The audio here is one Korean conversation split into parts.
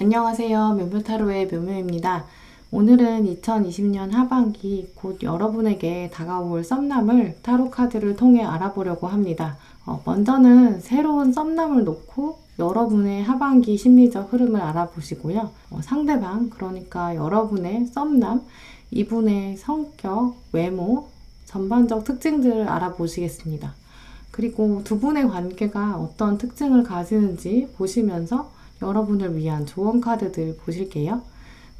안녕하세요. 묘묘타로의 묘묘입니다. 오늘은 2020년 하반기 곧 여러분에게 다가올 썸남을 타로 카드를 통해 알아보려고 합니다. 먼저는 새로운 썸남을 놓고 여러분의 하반기 심리적 흐름을 알아보시고요. 상대방, 그러니까 여러분의 썸남, 이분의 성격, 외모, 전반적 특징들을 알아보시겠습니다. 그리고 두 분의 관계가 어떤 특징을 가지는지 보시면서 여러분을 위한 조언 카드들 보실게요.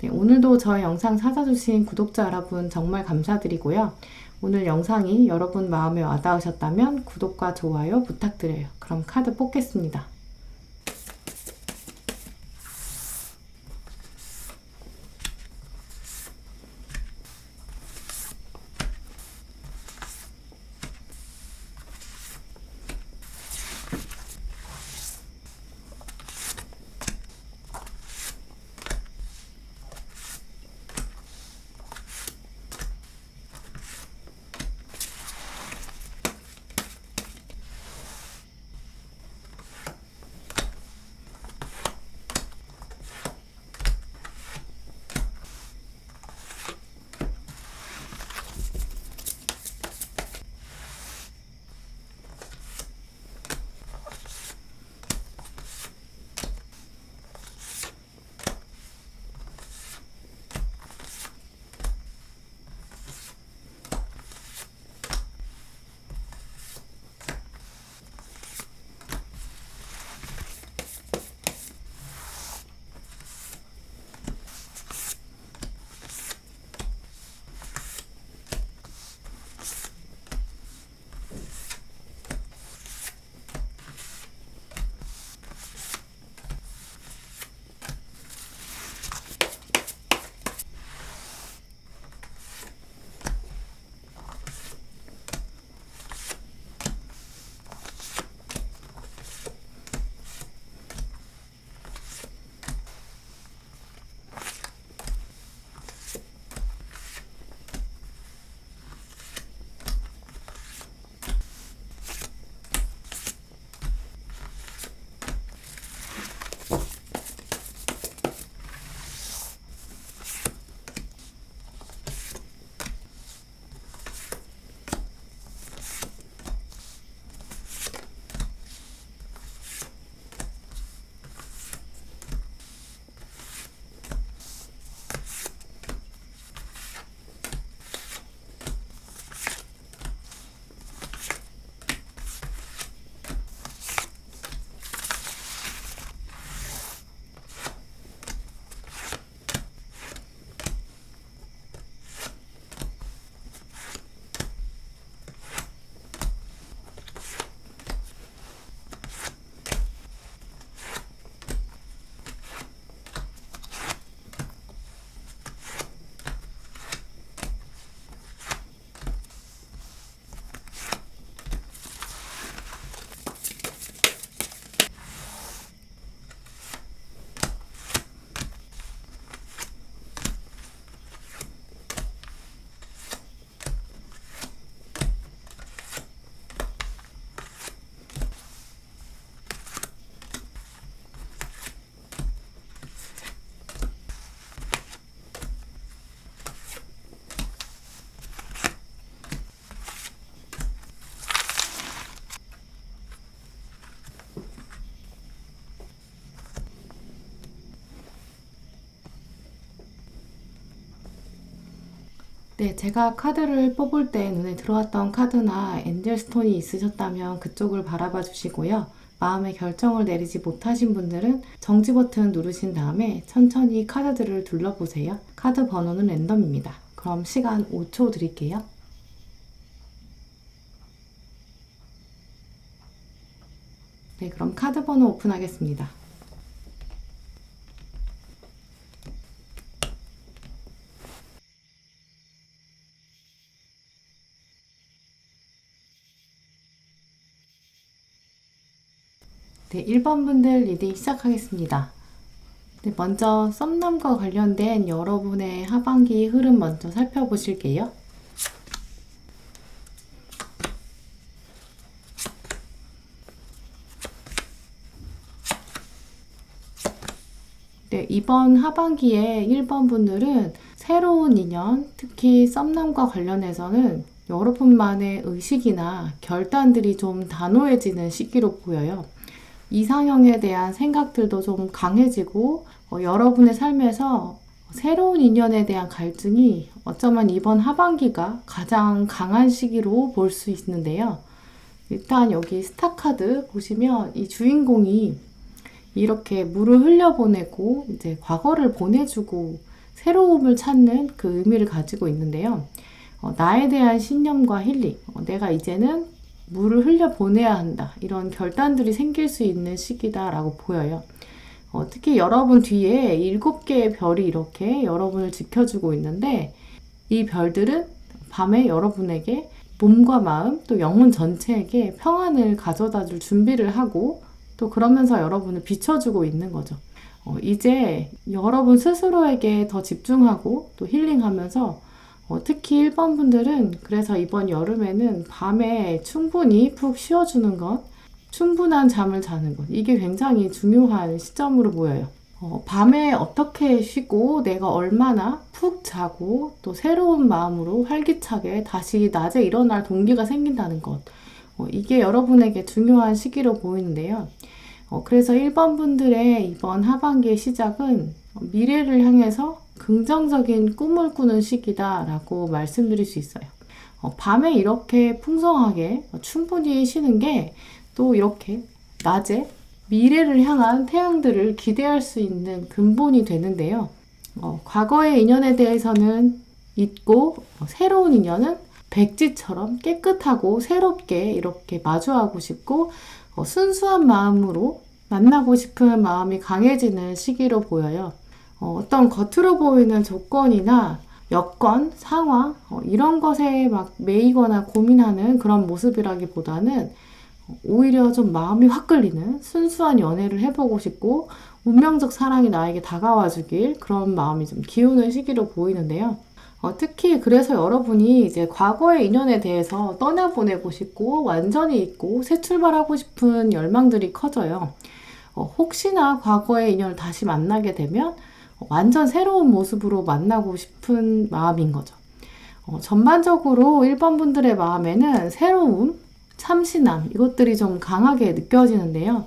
네, 오늘도 저의 영상 찾아주신 구독자 여러분 정말 감사드리고요. 오늘 영상이 여러분 마음에 와닿으셨다면 구독과 좋아요 부탁드려요. 그럼 카드 뽑겠습니다. 네, 제가 카드를 뽑을 때 눈에 들어왔던 카드나 엔젤스톤이 있으셨다면 그쪽을 바라봐 주시고요. 마음의 결정을 내리지 못하신 분들은 정지 버튼 누르신 다음에 천천히 카드들을 둘러보세요. 카드 번호는 랜덤입니다. 그럼 시간 5초 드릴게요. 네, 그럼 카드 번호 오픈하겠습니다. 네, 1번 분들 리딩 시작하겠습니다. 네, 먼저 썸남과 관련된 여러분의 하반기 흐름 먼저 살펴보실게요. 네, 이번 하반기에 1번 분들은 새로운 인연, 특히 썸남과 관련해서는 여러분만의 의식이나 결단들이 좀 단호해지는 시기로 보여요. 이상형에 대한 생각들도 좀 강해지고 여러분의 삶에서 새로운 인연에 대한 갈증이 어쩌면 이번 하반기가 가장 강한 시기로 볼 수 있는데요. 일단 여기 스타카드 보시면 이 주인공이 이렇게 물을 흘려보내고 이제 과거를 보내주고 새로움을 찾는 그 의미를 가지고 있는데요. 나에 대한 신념과 힐링, 내가 이제는 물을 흘려보내야 한다. 이런 결단들이 생길 수 있는 시기다라고 보여요. 특히 여러분 뒤에 7개의 별이 이렇게 여러분을 지켜주고 있는데 이 별들은 밤에 여러분에게 몸과 마음 또 영혼 전체에게 평안을 가져다 줄 준비를 하고 또 그러면서 여러분을 비춰주고 있는 거죠. 이제 여러분 스스로에게 더 집중하고 또 힐링하면서 특히 1번 분들은 그래서 이번 여름에는 밤에 충분히 푹 쉬어주는 것, 충분한 잠을 자는 것, 이게 굉장히 중요한 시점으로 보여요. 밤에 어떻게 쉬고 내가 얼마나 푹 자고 또 새로운 마음으로 활기차게 다시 낮에 일어날 동기가 생긴다는 것, 이게 여러분에게 중요한 시기로 보이는데요. 그래서 1번 분들의 이번 하반기의 시작은 미래를 향해서 긍정적인 꿈을 꾸는 시기다라고 말씀드릴 수 있어요. 밤에 이렇게 풍성하게 충분히 쉬는 게 또 이렇게 낮에 미래를 향한 태양들을 기대할 수 있는 근본이 되는데요. 과거의 인연에 대해서는 잊고 새로운 인연은 백지처럼 깨끗하고 새롭게 이렇게 마주하고 싶고 순수한 마음으로 만나고 싶은 마음이 강해지는 시기로 보여요. 어떤 겉으로 보이는 조건이나 여건, 상황 이런 것에 막 매이거나 고민하는 그런 모습이라기보다는 오히려 좀 마음이 확 끌리는 순수한 연애를 해보고 싶고 운명적 사랑이 나에게 다가와 주길 그런 마음이 좀 기우는 시기로 보이는데요. 특히 그래서 여러분이 이제 과거의 인연에 대해서 떠나보내고 싶고 완전히 잊고 새 출발하고 싶은 열망들이 커져요. 혹시나 과거의 인연을 다시 만나게 되면 완전 새로운 모습으로 만나고 싶은 마음인 거죠. 전반적으로 1번 분들의 마음에는 새로움, 참신함 이것들이 좀 강하게 느껴지는데요.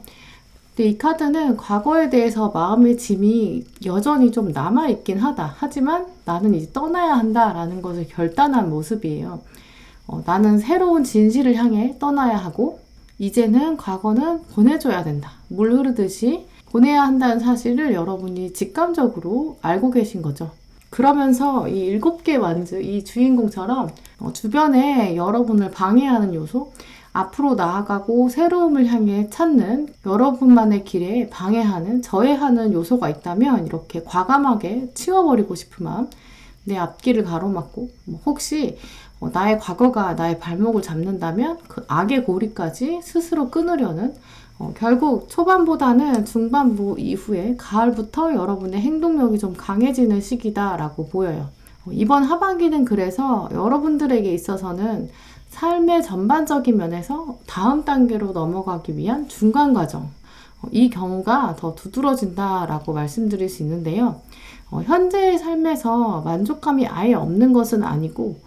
근데 이 카드는 과거에 대해서 마음의 짐이 여전히 좀 남아있긴 하다. 하지만 나는 이제 떠나야 한다라는 것을 결단한 모습이에요. 나는 새로운 진실을 향해 떠나야 하고 이제는 과거는 보내줘야 된다. 물 흐르듯이 보내야 한다는 사실을 여러분이 직감적으로 알고 계신 거죠. 그러면서 이 7개 완즈, 이 주인공처럼 주변에 여러분을 방해하는 요소, 앞으로 나아가고 새로움을 향해 찾는 여러분만의 길에 방해하는, 저해하는 요소가 있다면 이렇게 과감하게 치워버리고 싶은 마음, 내 앞길을 가로막고 혹시 나의 과거가 나의 발목을 잡는다면 그 악의 고리까지 스스로 끊으려는 결국 초반보다는 중반부 이후에 가을부터 여러분의 행동력이 좀 강해지는 시기다라고 보여요. 이번 하반기는 그래서 여러분들에게 있어서는 삶의 전반적인 면에서 다음 단계로 넘어가기 위한 중간 과정, 이 경우가 더 두드러진다라고 말씀드릴 수 있는데요. 현재의 삶에서 만족감이 아예 없는 것은 아니고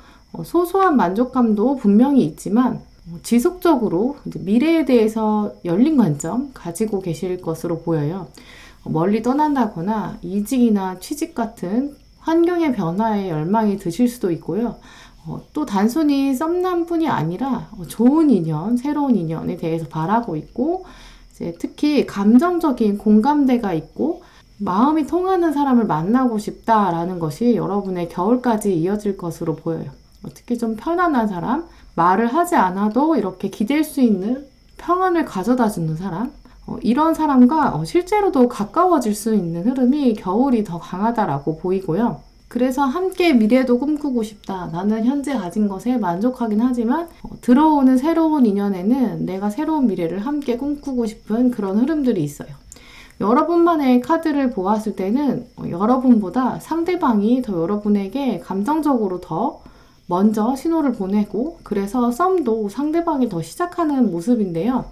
소소한 만족감도 분명히 있지만 지속적으로 이제 미래에 대해서 열린 관점 가지고 계실 것으로 보여요. 멀리 떠난다거나 이직이나 취직 같은 환경의 변화에 열망이 드실 수도 있고요. 또 단순히 썸남뿐이 아니라 좋은 인연, 새로운 인연에 대해서 바라고 있고 이제 특히 감정적인 공감대가 있고 마음이 통하는 사람을 만나고 싶다라는 것이 여러분의 겨울까지 이어질 것으로 보여요. 특히 좀 편안한 사람, 말을 하지 않아도 이렇게 기댈 수 있는 평안을 가져다 주는 사람, 이런 사람과 실제로도 가까워질 수 있는 흐름이 겨울이 더 강하다라고 보이고요. 그래서 함께 미래도 꿈꾸고 싶다. 나는 현재 가진 것에 만족하긴 하지만 들어오는 새로운 인연에는 내가 새로운 미래를 함께 꿈꾸고 싶은 그런 흐름들이 있어요. 여러분만의 카드를 보았을 때는 여러분보다 상대방이 더 여러분에게 감정적으로 더 먼저 신호를 보내고 그래서 썸도 상대방이 더 시작하는 모습인데요.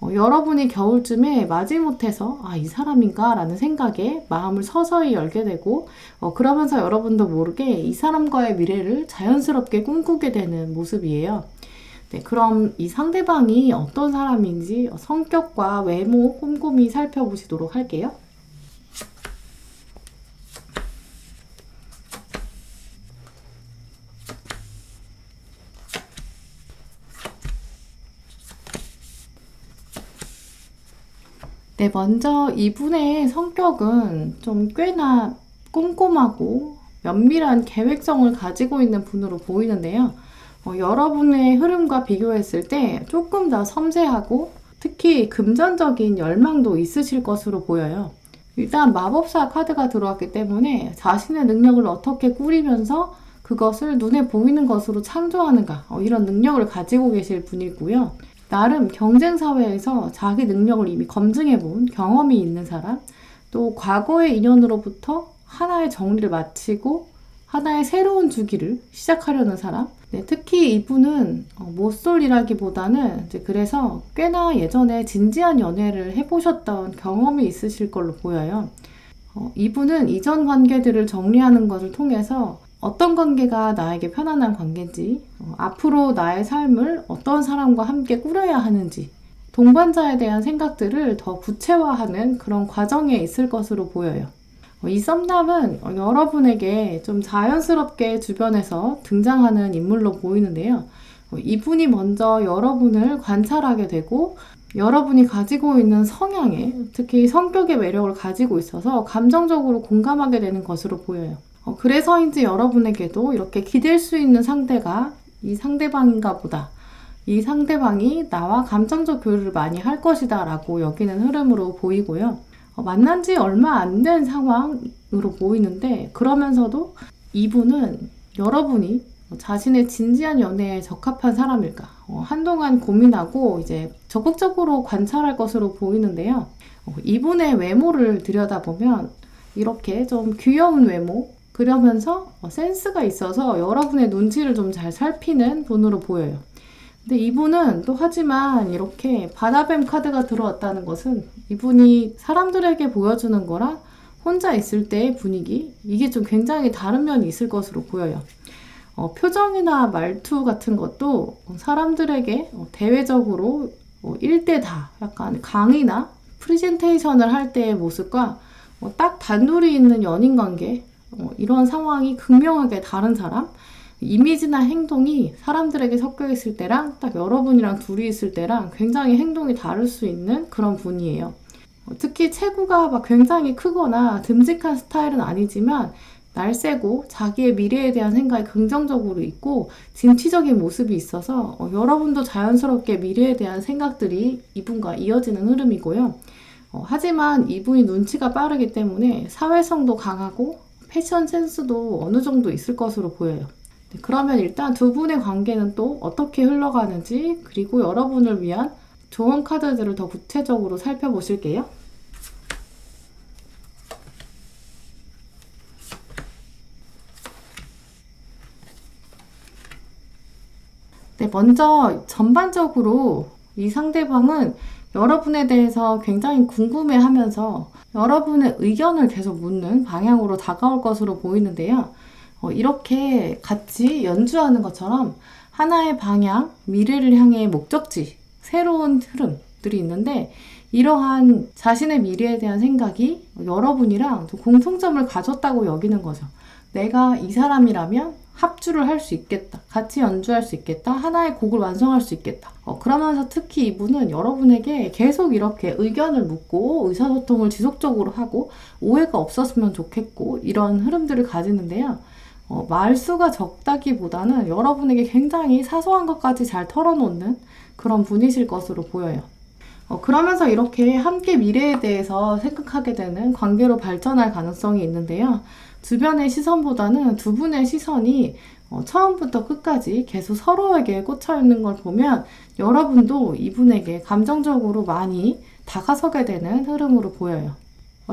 여러분이 겨울쯤에 마지못해서 이 사람인가? 라는 생각에 마음을 서서히 열게 되고 그러면서 여러분도 모르게 이 사람과의 미래를 자연스럽게 꿈꾸게 되는 모습이에요. 네, 그럼 이 상대방이 어떤 사람인지 성격과 외모 꼼꼼히 살펴보시도록 할게요. 네, 먼저 이분의 성격은 좀 꽤나 꼼꼼하고 면밀한 계획성을 가지고 있는 분으로 보이는데요. 여러분의 흐름과 비교했을 때 조금 더 섬세하고 특히 금전적인 열망도 있으실 것으로 보여요. 일단 마법사 카드가 들어왔기 때문에 자신의 능력을 어떻게 꾸리면서 그것을 눈에 보이는 것으로 창조하는가 이런 능력을 가지고 계실 분이고요. 나름 경쟁 사회에서 자기 능력을 이미 검증해 본 경험이 있는 사람, 또 과거의 인연으로부터 하나의 정리를 마치고 하나의 새로운 주기를 시작하려는 사람. 네, 특히 이분은 모쏠이라기보다는 그래서 꽤나 예전에 진지한 연애를 해보셨던 경험이 있으실 걸로 보여요. 이분은 이전 관계들을 정리하는 것을 통해서 어떤 관계가 나에게 편안한 관계인지, 앞으로 나의 삶을 어떤 사람과 함께 꾸려야 하는지, 동반자에 대한 생각들을 더 구체화하는 그런 과정에 있을 것으로 보여요. 이 썸남은 여러분에게 좀 자연스럽게 주변에서 등장하는 인물로 보이는데요. 이분이 먼저 여러분을 관찰하게 되고 여러분이 가지고 있는 성향에 특히 성격의 매력을 가지고 있어서 감정적으로 공감하게 되는 것으로 보여요. 그래서인지 여러분에게도 이렇게 기댈 수 있는 상대가 이 상대방인가 보다. 이 상대방이 나와 감정적 교류를 많이 할 것이다 라고 여기는 흐름으로 보이고요. 만난 지 얼마 안 된 상황으로 보이는데 그러면서도 이분은 여러분이 자신의 진지한 연애에 적합한 사람일까? 한동안 고민하고 이제 적극적으로 관찰할 것으로 보이는데요. 이분의 외모를 들여다보면 이렇게 좀 귀여운 외모, 그러면서 센스가 있어서 여러분의 눈치를 좀 잘 살피는 분으로 보여요. 근데 이분은 또 하지만 이렇게 바다뱀 카드가 들어왔다는 것은 이분이 사람들에게 보여주는 거랑 혼자 있을 때의 분위기, 이게 좀 굉장히 다른 면이 있을 것으로 보여요. 표정이나 말투 같은 것도 사람들에게 대외적으로 1대 다 약간 강의나 프레젠테이션을 할 때의 모습과 딱 단둘이 있는 연인 관계, 이런 상황이 극명하게 다른 사람, 이미지나 행동이 사람들에게 섞여 있을 때랑 딱 여러분이랑 둘이 있을 때랑 굉장히 행동이 다를 수 있는 그런 분이에요. 특히 체구가 막 굉장히 크거나 듬직한 스타일은 아니지만 날쌔고 자기의 미래에 대한 생각이 긍정적으로 있고 진취적인 모습이 있어서 여러분도 자연스럽게 미래에 대한 생각들이 이분과 이어지는 흐름이고요. 하지만 이분이 눈치가 빠르기 때문에 사회성도 강하고 패션 센스도 어느 정도 있을 것으로 보여요. 네, 그러면 일단 두 분의 관계는 또 어떻게 흘러가는지 그리고 여러분을 위한 조언 카드들을 더 구체적으로 살펴보실게요. 네, 먼저 전반적으로 이 상대방은 여러분에 대해서 굉장히 궁금해하면서 여러분의 의견을 계속 묻는 방향으로 다가올 것으로 보이는데요. 이렇게 같이 연주하는 것처럼 하나의 방향, 미래를 향해 목적지, 새로운 흐름들이 있는데 이러한 자신의 미래에 대한 생각이 여러분이랑 공통점을 가졌다고 여기는 거죠. 내가 이 사람이라면 합주를 할 수 있겠다. 같이 연주할 수 있겠다. 하나의 곡을 완성할 수 있겠다. 그러면서 특히 이분은 여러분에게 계속 이렇게 의견을 묻고 의사소통을 지속적으로 하고 오해가 없었으면 좋겠고 이런 흐름들을 가지는데요. 말수가 적다기보다는 여러분에게 굉장히 사소한 것까지 잘 털어놓는 그런 분이실 것으로 보여요. 그러면서 이렇게 함께 미래에 대해서 생각하게 되는 관계로 발전할 가능성이 있는데요. 주변의 시선보다는 두 분의 시선이 처음부터 끝까지 계속 서로에게 꽂혀 있는 걸 보면 여러분도 이분에게 감정적으로 많이 다가서게 되는 흐름으로 보여요.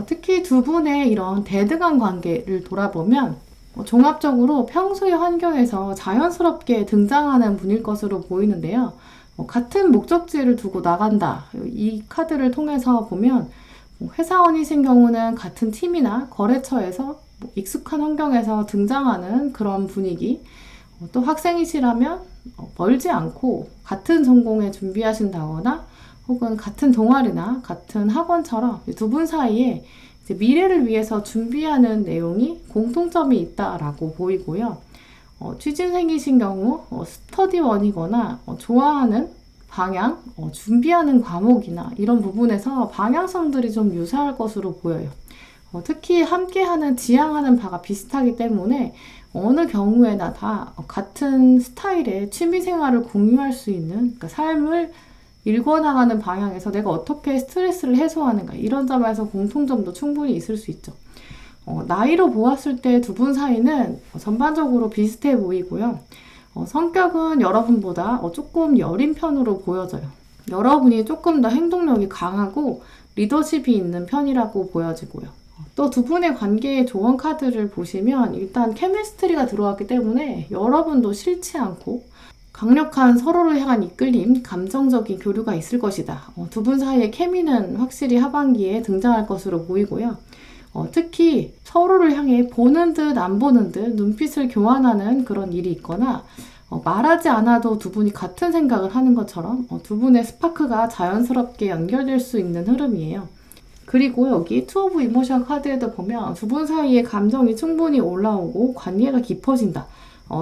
특히 두 분의 이런 대등한 관계를 돌아보면 종합적으로 평소의 환경에서 자연스럽게 등장하는 분일 것으로 보이는데요. 같은 목적지를 두고 나간다. 이 카드를 통해서 보면 회사원이신 경우는 같은 팀이나 거래처에서 익숙한 환경에서 등장하는 그런 분위기, 또 학생이시라면 멀지 않고 같은 전공에 준비하신다거나 혹은 같은 동아리나 같은 학원처럼 두 분 사이에 이제 미래를 위해서 준비하는 내용이 공통점이 있다라고 보이고요. 취준생이신 경우 스터디원이거나 좋아하는 방향, 준비하는 과목이나 이런 부분에서 방향성들이 좀 유사할 것으로 보여요. 특히 함께하는 지향하는 바가 비슷하기 때문에 어느 경우에나 다 같은 스타일의 취미생활을 공유할 수 있는, 그러니까 삶을 일궈나가는 방향에서 내가 어떻게 스트레스를 해소하는가 이런 점에서 공통점도 충분히 있을 수 있죠. 나이로 보았을 때 두 분 사이는 전반적으로 비슷해 보이고요. 성격은 여러분보다 조금 여린 편으로 보여져요. 여러분이 조금 더 행동력이 강하고 리더십이 있는 편이라고 보여지고요. 또 두 분의 관계의 조언 카드를 보시면 일단 케미스트리가 들어왔기 때문에 여러분도 싫지 않고 강력한 서로를 향한 이끌림, 감정적인 교류가 있을 것이다. 두 분 사이의 케미는 확실히 하반기에 등장할 것으로 보이고요. 특히 서로를 향해 보는 듯 안 보는 듯 눈빛을 교환하는 그런 일이 있거나 말하지 않아도 두 분이 같은 생각을 하는 것처럼 두 분의 스파크가 자연스럽게 연결될 수 있는 흐름이에요. 그리고 여기 투 오브 이모션 카드에도 보면 두 분 사이의 감정이 충분히 올라오고 관계가 깊어진다.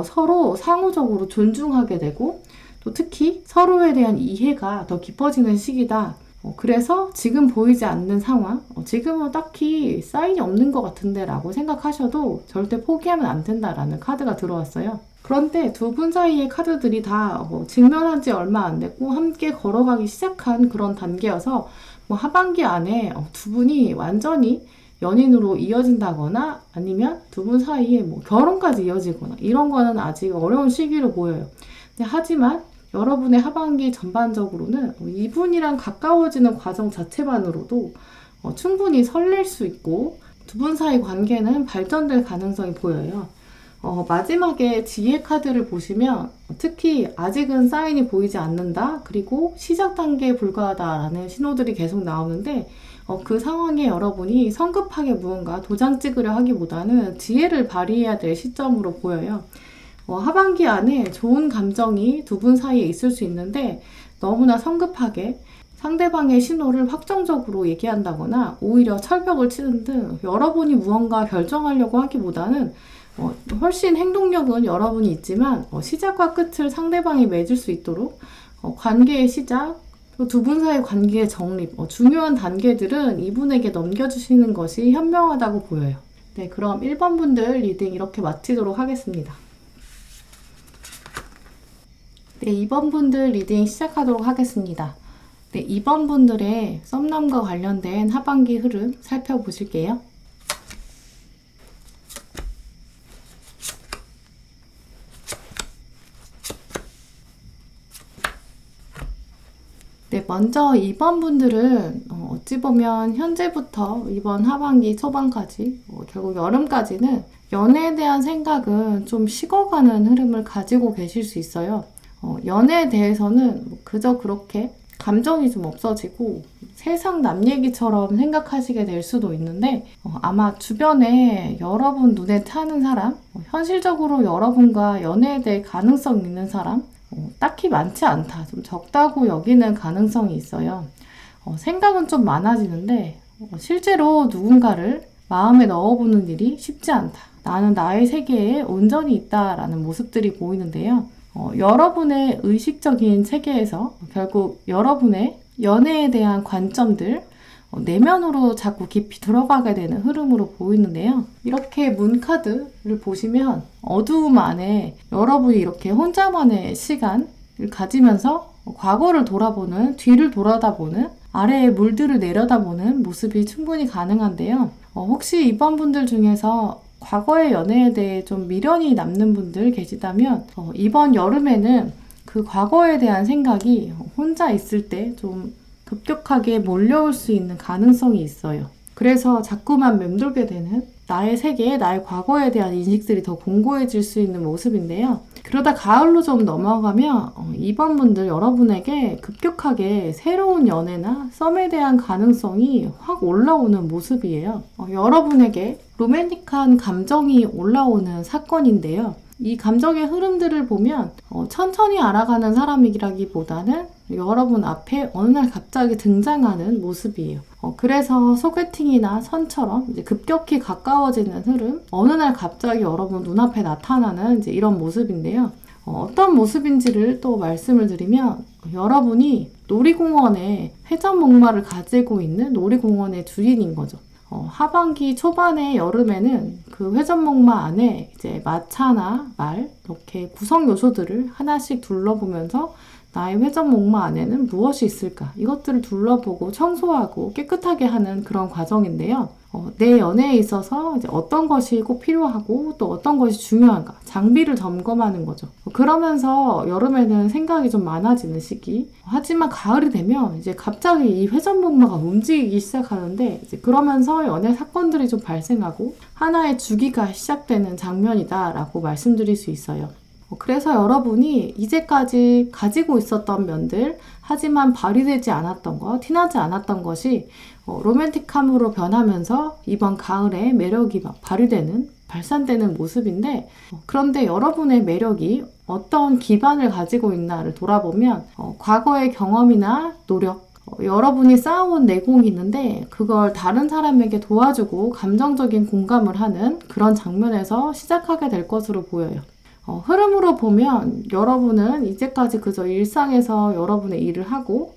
서로 상호적으로 존중하게 되고 또 특히 서로에 대한 이해가 더 깊어지는 시기다. 그래서 지금 보이지 않는 상황, 지금은 딱히 사인이 없는 것 같은데 라고 생각하셔도 절대 포기하면 안 된다라는 카드가 들어왔어요. 그런데 두 분 사이의 카드들이 다 직면한 지 얼마 안 됐고 함께 걸어가기 시작한 그런 단계여서 하반기 안에 두 분이 완전히 연인으로 이어진다거나 아니면 두 분 사이에 결혼까지 이어지거나 이런 거는 아직 어려운 시기로 보여요. 하지만 여러분의 하반기 전반적으로는 이분이랑 가까워지는 과정 자체만으로도 충분히 설렐 수 있고 두 분 사이 관계는 발전될 가능성이 보여요. 마지막에 지혜 카드를 보시면 특히 아직은 사인이 보이지 않는다, 그리고 시작 단계에 불과하다라는 신호들이 계속 나오는데 그 상황에 여러분이 성급하게 무언가 도장 찍으려 하기보다는 지혜를 발휘해야 될 시점으로 보여요. 하반기 안에 좋은 감정이 두 분 사이에 있을 수 있는데 너무나 성급하게 상대방의 신호를 확정적으로 얘기한다거나 오히려 철벽을 치는 등 여러분이 무언가 결정하려고 하기보다는 훨씬 행동력은 여러분이 있지만 시작과 끝을 상대방이 맺을 수 있도록 관계의 시작, 두 분 사이 관계의 정립, 중요한 단계들은 이분에게 넘겨주시는 것이 현명하다고 보여요. 네, 그럼 1번 분들 리딩 이렇게 마치도록 하겠습니다. 네, 2번 분들 리딩 시작하도록 하겠습니다. 네, 2번 분들의 썸남과 관련된 하반기 흐름 살펴보실게요. 네, 먼저 2번 분들은 어찌 보면 현재부터 이번 하반기 초반까지 결국 여름까지는 연애에 대한 생각은 좀 식어가는 흐름을 가지고 계실 수 있어요. 연애에 대해서는 그저 그렇게 감정이 좀 없어지고 세상 남 얘기처럼 생각하시게 될 수도 있는데 아마 주변에 여러분 눈에 타는 사람, 현실적으로 여러분과 연애에 대해 가능성 있는 사람 딱히 많지 않다, 좀 적다고 여기는 가능성이 있어요. 생각은 좀 많아지는데 실제로 누군가를 마음에 넣어보는 일이 쉽지 않다. 나는 나의 세계에 온전히 있다라는 모습들이 보이는데요. 여러분의 의식적인 체계에서 결국 여러분의 연애에 대한 관점들 내면으로 자꾸 깊이 들어가게 되는 흐름으로 보이는데요. 이렇게 문카드를 보시면 어두움 안에 여러분이 이렇게 혼자만의 시간을 가지면서 과거를 돌아보는, 뒤를 돌아다보는, 아래의 물들을 내려다보는 모습이 충분히 가능한데요. 혹시 이번 분들 중에서 과거의 연애에 대해 좀 미련이 남는 분들 계시다면 이번 여름에는 그 과거에 대한 생각이 혼자 있을 때 좀 급격하게 몰려올 수 있는 가능성이 있어요. 그래서 자꾸만 맴돌게 되는 나의 세계에 나의 과거에 대한 인식들이 더 공고해질 수 있는 모습인데요. 그러다 가을로 좀 넘어가면 이번 분들 여러분에게 급격하게 새로운 연애나 썸에 대한 가능성이 확 올라오는 모습이에요. 여러분에게 로맨틱한 감정이 올라오는 사건인데요. 이 감정의 흐름들을 보면 천천히 알아가는 사람이라기보다는 여러분 앞에 어느 날 갑자기 등장하는 모습이에요. 그래서 소개팅이나 선처럼 이제 급격히 가까워지는 흐름, 어느 날 갑자기 여러분 눈앞에 나타나는 이제 이런 모습인데요. 어떤 모습인지를 또 말씀을 드리면 여러분이 놀이공원에 회전목마를 가지고 있는 놀이공원의 주인인 거죠. 하반기 초반에 여름에는 그 회전목마 안에 이제 마차나 말 이렇게 구성 요소들을 하나씩 둘러보면서 나의 회전목마 안에는 무엇이 있을까? 이것들을 둘러보고 청소하고 깨끗하게 하는 그런 과정인데요. 내 연애에 있어서 이제 어떤 것이 꼭 필요하고 또 어떤 것이 중요한가? 장비를 점검하는 거죠. 그러면서 여름에는 생각이 좀 많아지는 시기. 하지만 가을이 되면 이제 갑자기 이 회전목마가 움직이기 시작하는데 이제 그러면서 연애 사건들이 좀 발생하고 하나의 주기가 시작되는 장면이다라고 말씀드릴 수 있어요. 그래서 여러분이 이제까지 가지고 있었던 면들, 하지만 발휘되지 않았던 것, 티나지 않았던 것이 로맨틱함으로 변하면서 이번 가을에 매력이 막 발휘되는, 발산되는 모습인데, 그런데 여러분의 매력이 어떤 기반을 가지고 있나를 돌아보면 과거의 경험이나 노력, 여러분이 쌓아온 내공이 있는데 그걸 다른 사람에게 도와주고 감정적인 공감을 하는 그런 장면에서 시작하게 될 것으로 보여요. 흐름으로 보면 여러분은 이제까지 그저 일상에서 여러분의 일을 하고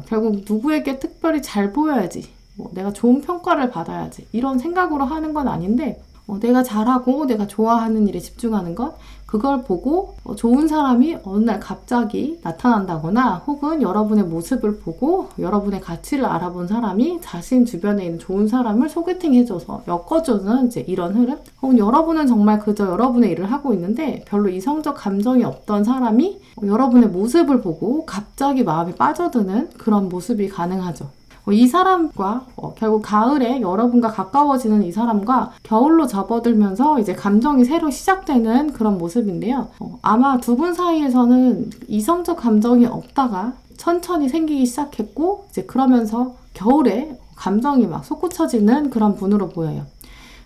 결국 누구에게 특별히 잘 보여야지, 내가 좋은 평가를 받아야지 이런 생각으로 하는 건 아닌데 내가 잘하고 내가 좋아하는 일에 집중하는 것, 그걸 보고 좋은 사람이 어느 날 갑자기 나타난다거나 혹은 여러분의 모습을 보고 여러분의 가치를 알아본 사람이 자신 주변에 있는 좋은 사람을 소개팅해줘서 엮어주는 이제 이런 흐름, 혹은 여러분은 정말 그저 여러분의 일을 하고 있는데 별로 이성적 감정이 없던 사람이 여러분의 모습을 보고 갑자기 마음에 빠져드는 그런 모습이 가능하죠. 이 사람과 결국 가을에 여러분과 가까워지는 이 사람과 겨울로 접어들면서 이제 감정이 새로 시작되는 그런 모습인데요. 아마 두 분 사이에서는 이성적 감정이 없다가 천천히 생기기 시작했고 이제 그러면서 겨울에 감정이 막 솟구쳐지는 그런 분으로 보여요.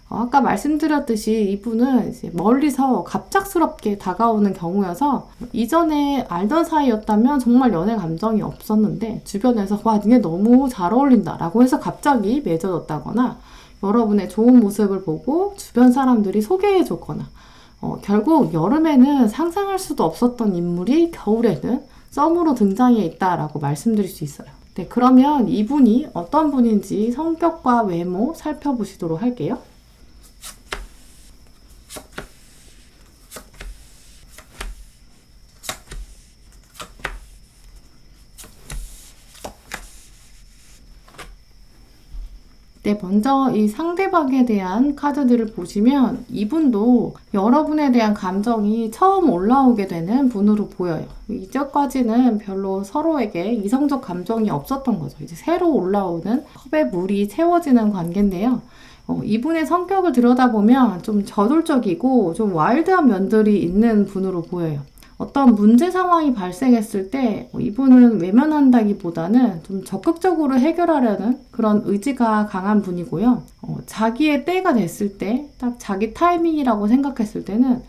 아까 말씀드렸듯이 이분은 이제 멀리서 갑작스럽게 다가오는 경우여서 이전에 알던 사이였다면 정말 연애 감정이 없었는데 주변에서 와, 니네 너무 잘 어울린다 라고 해서 갑자기 맺어졌다거나 여러분의 좋은 모습을 보고 주변 사람들이 소개해 줬거나 결국 여름에는 상상할 수도 없었던 인물이 겨울에는 썸으로 등장해 있다라고 말씀드릴 수 있어요. 네, 그러면 이분이 어떤 분인지 성격과 외모 살펴보시도록 할게요. 네, 먼저 이 상대방에 대한 카드들을 보시면 이분도 여러분에 대한 감정이 처음 올라오게 되는 분으로 보여요. 이전까지는 별로 서로에게 이성적 감정이 없었던 거죠. 이제 새로 올라오는 컵에 물이 채워지는 관계인데요. 이분의 성격을 들여다보면 좀 저돌적이고 좀 와일드한 면들이 있는 분으로 보여요. 어떤 문제 상황이 발생했을 때 이분은 외면한다기보다는 좀 적극적으로 해결하려는 그런 의지가 강한 분이고요. 자기의 때가 됐을 때 딱 자기 타이밍이라고 생각했을 때는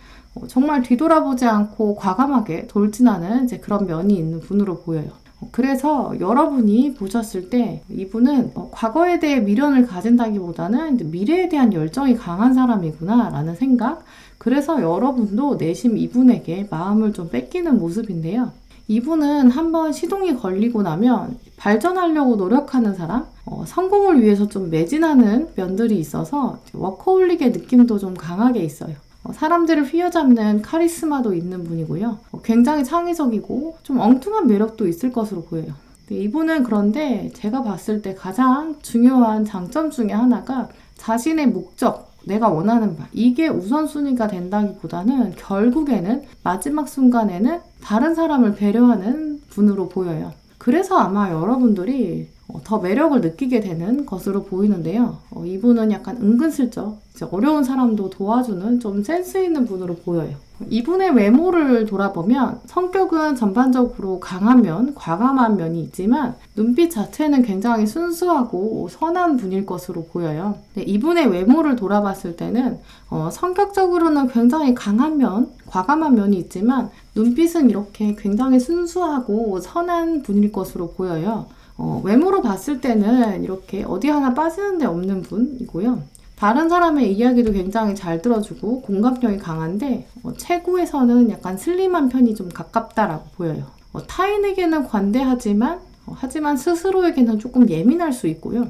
정말 뒤돌아보지 않고 과감하게 돌진하는 이제 그런 면이 있는 분으로 보여요. 그래서 여러분이 보셨을 때 이분은 과거에 대해 미련을 가진다기보다는 미래에 대한 열정이 강한 사람이구나 라는 생각, 그래서 여러분도 내심 이분에게 마음을 좀 뺏기는 모습인데요. 이분은 한번 시동이 걸리고 나면 발전하려고 노력하는 사람, 성공을 위해서 좀 매진하는 면들이 있어서 워커홀릭의 느낌도 좀 강하게 있어요. 사람들을 휘어잡는 카리스마도 있는 분이고요. 굉장히 창의적이고 좀 엉뚱한 매력도 있을 것으로 보여요. 이분은 그런데 제가 봤을 때 가장 중요한 장점 중에 하나가 자신의 목적, 내가 원하는 바, 이게 우선순위가 된다기보다는 결국에는 마지막 순간에는 다른 사람을 배려하는 분으로 보여요. 그래서 아마 여러분들이 더 매력을 느끼게 되는 것으로 보이는데요. 이분은 약간 은근슬쩍 이제 어려운 사람도 도와주는 좀 센스 있는 분으로 보여요. 이분의 외모를 돌아보면 성격은 전반적으로 강한 면, 과감한 면이 있지만 눈빛 자체는 굉장히 순수하고 선한 분일 것으로 보여요. 이분의 외모를 돌아봤을 때는 성격적으로는 굉장히 강한 면, 과감한 면이 있지만 눈빛은 이렇게 굉장히 순수하고 선한 분일 것으로 보여요. 외모로 봤을 때는 이렇게 어디 하나 빠지는 데 없는 분이고요. 다른 사람의 이야기도 굉장히 잘 들어주고 공감력이 강한데 체구에서는 약간 슬림한 편이 좀 가깝다라고 보여요. 타인에게는 관대하지만 하지만 스스로에게는 조금 예민할 수 있고요.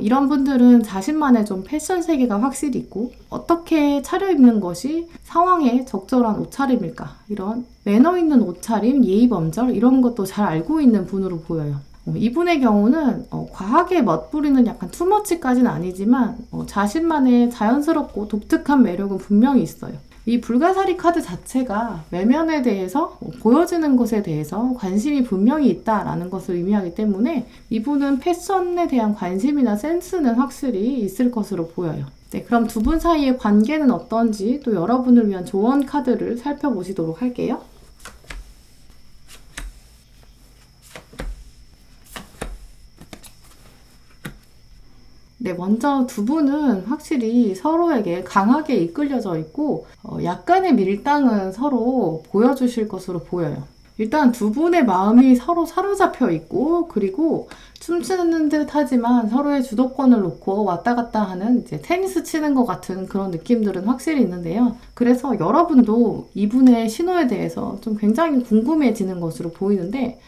이런 분들은 자신만의 좀 패션 세계가 확실히 있고 어떻게 차려입는 것이 상황에 적절한 옷차림일까 이런 매너 있는 옷차림, 예의범절 이런 것도 잘 알고 있는 분으로 보여요. 이분의 경우는 과하게 멋부리는 약간 투머치까지는 아니지만 자신만의 자연스럽고 독특한 매력은 분명히 있어요. 이 불가사리 카드 자체가 외면에 대해서 보여지는 것에 대해서 관심이 분명히 있다라는 것을 의미하기 때문에 이분은 패션에 대한 관심이나 센스는 확실히 있을 것으로 보여요. 네, 그럼 두 분 사이의 관계는 어떤지 또 여러분을 위한 조언 카드를 살펴보시도록 할게요. 네, 먼저 두 분은 확실히 서로에게 강하게 이끌려져 있고 약간의 밀당은 서로 보여주실 것으로 보여요. 일단 두 분의 마음이 서로 사로잡혀 있고 그리고 춤추는 듯 하지만 서로의 주도권을 놓고 왔다 갔다 하는 이제 테니스 치는 것 같은 그런 느낌들은 확실히 있는데요. 그래서 여러분도 이분의 신호에 대해서 좀 굉장히 궁금해지는 것으로 보이는데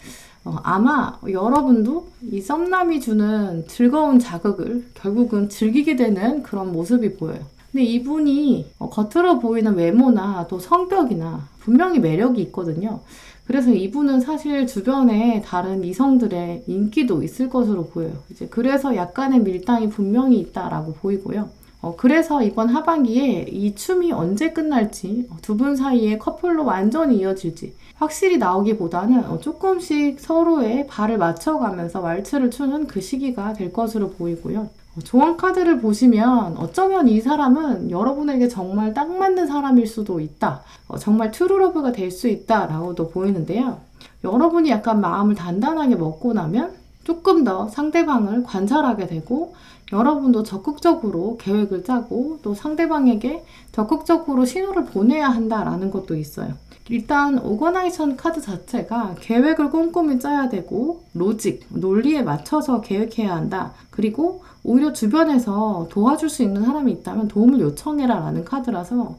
아마 여러분도 이 썸남이 주는 즐거운 자극을 결국은 즐기게 되는 그런 모습이 보여요. 근데 이분이 겉으로 보이는 외모나 또 성격이나 분명히 매력이 있거든요. 그래서 이분은 사실 주변에 다른 이성들의 인기도 있을 것으로 보여요. 이제 그래서 약간의 밀당이 분명히 있다라고 보이고요. 그래서 이번 하반기에 이 춤이 언제 끝날지, 두 분 사이에 커플로 완전히 이어질지 확실히 나오기보다는 조금씩 서로의 발을 맞춰가면서 왈츠를 추는 그 시기가 될 것으로 보이고요. 조언 카드를 보시면 어쩌면 이 사람은 여러분에게 정말 딱 맞는 사람일 수도 있다. 정말 트루러브가 될 수 있다라고도 보이는데요. 여러분이 약간 마음을 단단하게 먹고 나면 조금 더 상대방을 관찰하게 되고 여러분도 적극적으로 계획을 짜고 또 상대방에게 적극적으로 신호를 보내야 한다라는 것도 있어요. 일단 오거나이션 카드 자체가 계획을 꼼꼼히 짜야 되고 로직, 논리에 맞춰서 계획해야 한다. 그리고 오히려 주변에서 도와줄 수 있는 사람이 있다면 도움을 요청해라 라는 카드라서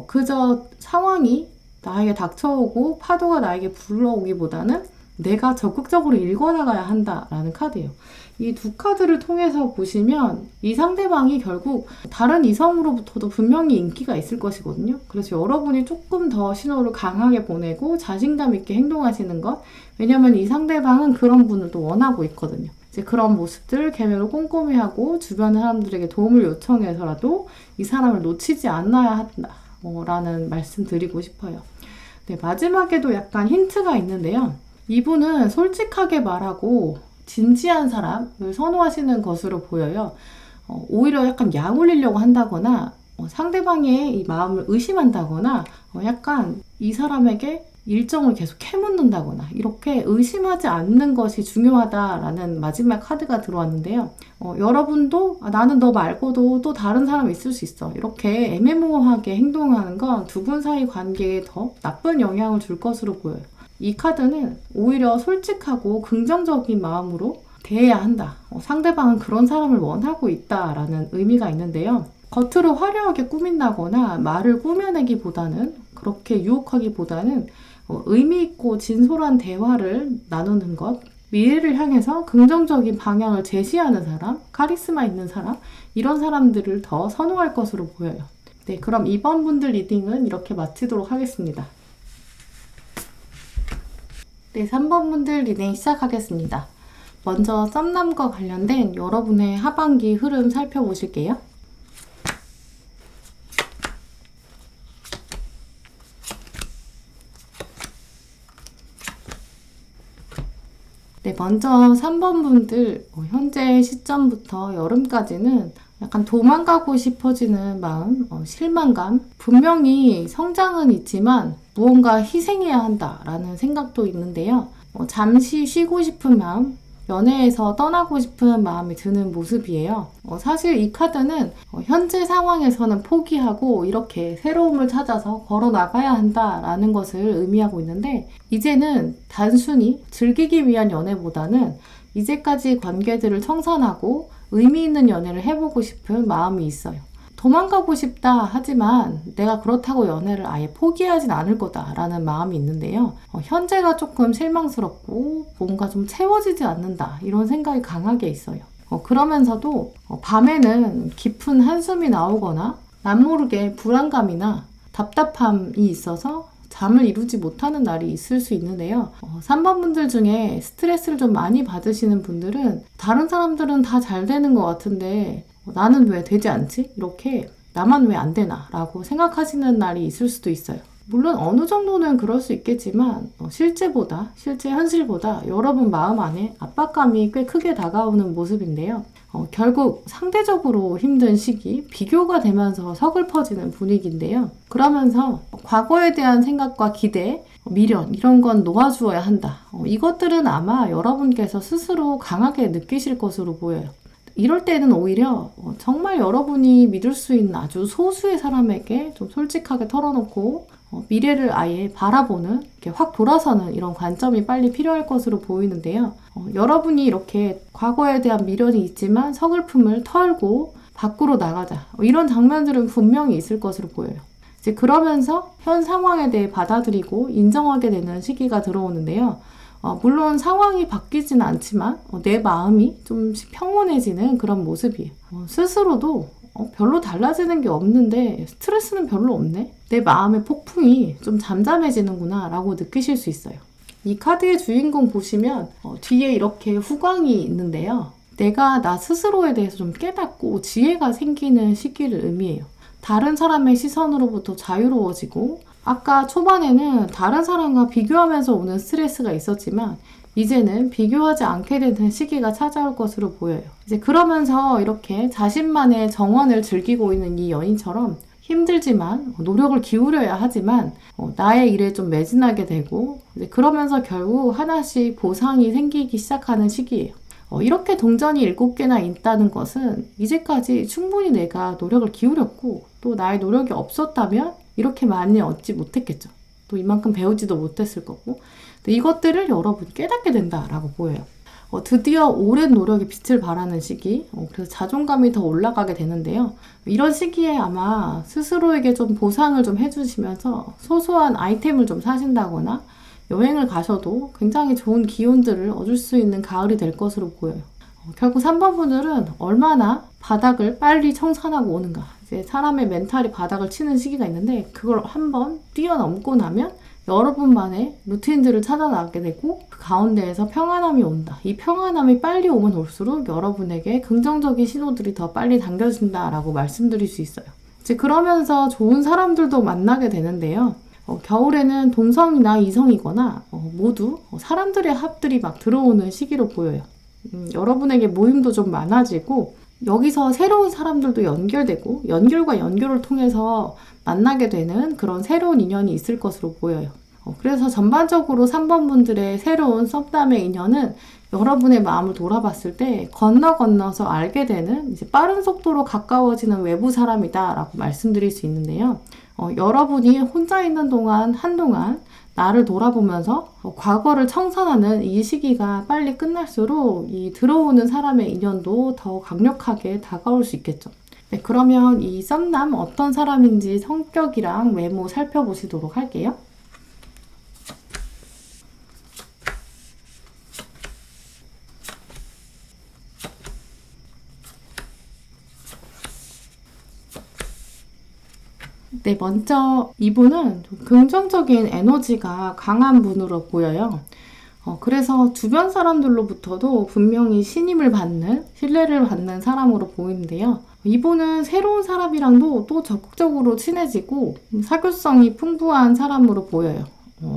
그저 상황이 나에게 닥쳐오고 파도가 나에게 불러오기보다는 내가 적극적으로 읽어나가야 한다라는 카드예요. 이 두 카드를 통해서 보시면 이 상대방이 결국 다른 이성으로부터도 분명히 인기가 있을 것이거든요. 그래서 여러분이 조금 더 신호를 강하게 보내고 자신감 있게 행동하시는 것. 왜냐면 이 상대방은 그런 분을 또 원하고 있거든요. 이제 그런 모습들 계획을 꼼꼼히 하고 주변 사람들에게 도움을 요청해서라도 이 사람을 놓치지 않아야 한다. 라는 말씀 드리고 싶어요. 네, 마지막에도 약간 힌트가 있는데요. 이분은 솔직하게 말하고 진지한 사람을 선호하시는 것으로 보여요. 오히려 약간 약 올리려고 한다거나 상대방의 이 마음을 의심한다거나 약간 이 사람에게 일정을 계속 캐묻는다거나 이렇게 의심하지 않는 것이 중요하다라는 마지막 카드가 들어왔는데요. 여러분도 나는 너 말고도 또 다른 사람이 있을 수 있어. 이렇게 애매모호하게 행동하는 건 두 분 사이 관계에 더 나쁜 영향을 줄 것으로 보여요. 이 카드는 오히려 솔직하고 긍정적인 마음으로 대해야 한다. 상대방은 그런 사람을 원하고 있다라는 의미가 있는데요. 겉으로 화려하게 꾸민다거나 말을 꾸며내기보다는 그렇게 유혹하기보다는 의미 있고 진솔한 대화를 나누는 것, 미래를 향해서 긍정적인 방향을 제시하는 사람, 카리스마 있는 사람, 이런 사람들을 더 선호할 것으로 보여요. 네, 그럼 이번 분들 리딩은 이렇게 마치도록 하겠습니다. 네, 3번 분들 리딩 시작하겠습니다. 먼저 썸남과 관련된 여러분의 하반기 흐름 살펴보실게요. 네, 먼저 3번 분들 현재 시점부터 여름까지는 약간 도망가고 싶어지는 마음, 실망감, 분명히 성장은 있지만 무언가 희생해야 한다라는 생각도 있는데요. 잠시 쉬고 싶은 마음, 연애에서 떠나고 싶은 마음이 드는 모습이에요. 사실 이 카드는 현재 상황에서는 포기하고 이렇게 새로움을 찾아서 걸어 나가야 한다라는 것을 의미하고 있는데, 이제는 단순히 즐기기 위한 연애보다는 이제까지 관계들을 청산하고 의미 있는 연애를 해보고 싶은 마음이 있어요. 도망가고 싶다 하지만 내가 그렇다고 연애를 아예 포기하진 않을 거다라는 마음이 있는데요. 현재가 조금 실망스럽고 뭔가 좀 채워지지 않는다, 이런 생각이 강하게 있어요. 그러면서도 밤에는 깊은 한숨이 나오거나 남모르게 불안감이나 답답함이 있어서 잠을 이루지 못하는 날이 있을 수 있는데요. 3번 분들 중에 스트레스를 좀 많이 받으시는 분들은 다른 사람들은 다 잘 되는 것 같은데 나는 왜 되지 않지? 이렇게 나만 왜 안 되나? 라고 생각하시는 날이 있을 수도 있어요. 물론 어느 정도는 그럴 수 있겠지만 실제 현실보다 여러분 마음 안에 압박감이 꽤 크게 다가오는 모습인데요. 결국 상대적으로 힘든 시기, 비교가 되면서 서글퍼지는 분위기인데요. 그러면서 과거에 대한 생각과 기대, 미련, 이런 건 놓아주어야 한다. 이것들은 아마 여러분께서 스스로 강하게 느끼실 것으로 보여요. 이럴 때는 오히려 정말 여러분이 믿을 수 있는 아주 소수의 사람에게 좀 솔직하게 털어놓고 미래를 아예 바라보는, 이렇게 확 돌아서는 이런 관점이 빨리 필요할 것으로 보이는데요. 여러분이 이렇게 과거에 대한 미련이 있지만 서글픔을 털고 밖으로 나가자, 이런 장면들은 분명히 있을 것으로 보여요. 이제 그러면서 현 상황에 대해 받아들이고 인정하게 되는 시기가 들어오는데요. 물론 상황이 바뀌지는 않지만 내 마음이 좀 평온해지는 그런 모습이에요. 스스로도 별로 달라지는 게 없는데 스트레스는 별로 없네? 내 마음의 폭풍이 좀 잠잠해지는구나 라고 느끼실 수 있어요. 이 카드의 주인공 보시면 뒤에 이렇게 후광이 있는데요. 내가 나 스스로에 대해서 좀 깨닫고 지혜가 생기는 시기를 의미해요. 다른 사람의 시선으로부터 자유로워지고, 아까 초반에는 다른 사람과 비교하면서 오는 스트레스가 있었지만 이제는 비교하지 않게 되는 시기가 찾아올 것으로 보여요. 이제 그러면서 이렇게 자신만의 정원을 즐기고 있는 이 연인처럼 힘들지만 노력을 기울여야 하지만 나의 일에 좀 매진하게 되고, 이제 그러면서 결국 하나씩 보상이 생기기 시작하는 시기예요. 이렇게 동전이 7개나 있다는 것은 이제까지 충분히 내가 노력을 기울였고, 또 나의 노력이 없었다면 이렇게 많이 얻지 못했겠죠. 또 이만큼 배우지도 못했을 거고. 근데 이것들을 여러분이 깨닫게 된다라고 보여요. 드디어 오랜 노력이 빛을 발하는 시기, 그래서 자존감이 더 올라가게 되는데요. 이런 시기에 아마 스스로에게 좀 보상을 좀 해주시면서 소소한 아이템을 좀 사신다거나 여행을 가셔도 굉장히 좋은 기운들을 얻을 수 있는 가을이 될 것으로 보여요. 결국 3번 분들은 얼마나 바닥을 빨리 청산하고 오는가. 이제 사람의 멘탈이 바닥을 치는 시기가 있는데 그걸 한번 뛰어넘고 나면 여러분만의 루틴들을 찾아나가게 되고 그 가운데에서 평안함이 온다. 이 평안함이 빨리 오면 올수록 여러분에게 긍정적인 신호들이 더 빨리 당겨진다라고 말씀드릴 수 있어요. 이제 그러면서 좋은 사람들도 만나게 되는데요. 겨울에는 동성이나 이성이거나 모두 사람들의 합들이 막 들어오는 시기로 보여요. 여러분에게 모임도 좀 많아지고 여기서 새로운 사람들도 연결되고 연결과 연결을 통해서 만나게 되는 그런 새로운 인연이 있을 것으로 보여요. 그래서 전반적으로 3번 분들의 새로운 썸남의 인연은 여러분의 마음을 돌아봤을 때 건너서 알게 되는 이제 빠른 속도로 가까워지는 외부 사람이다 라고 말씀드릴 수 있는데요. 여러분이 혼자 있는 동안 한동안 나를 돌아보면서 과거를 청산하는 이 시기가 빨리 끝날수록 이 들어오는 사람의 인연도 더 강력하게 다가올 수 있겠죠. 네, 그러면 이 썸남 어떤 사람인지 성격이랑 외모 살펴보시도록 할게요. 네, 먼저 이분은 좀 긍정적인 에너지가 강한 분으로 보여요. 그래서 주변 사람들로부터도 분명히 신임을 받는, 신뢰를 받는 사람으로 보이는데요. 이분은 새로운 사람이랑도 또 적극적으로 친해지고 사교성이 풍부한 사람으로 보여요.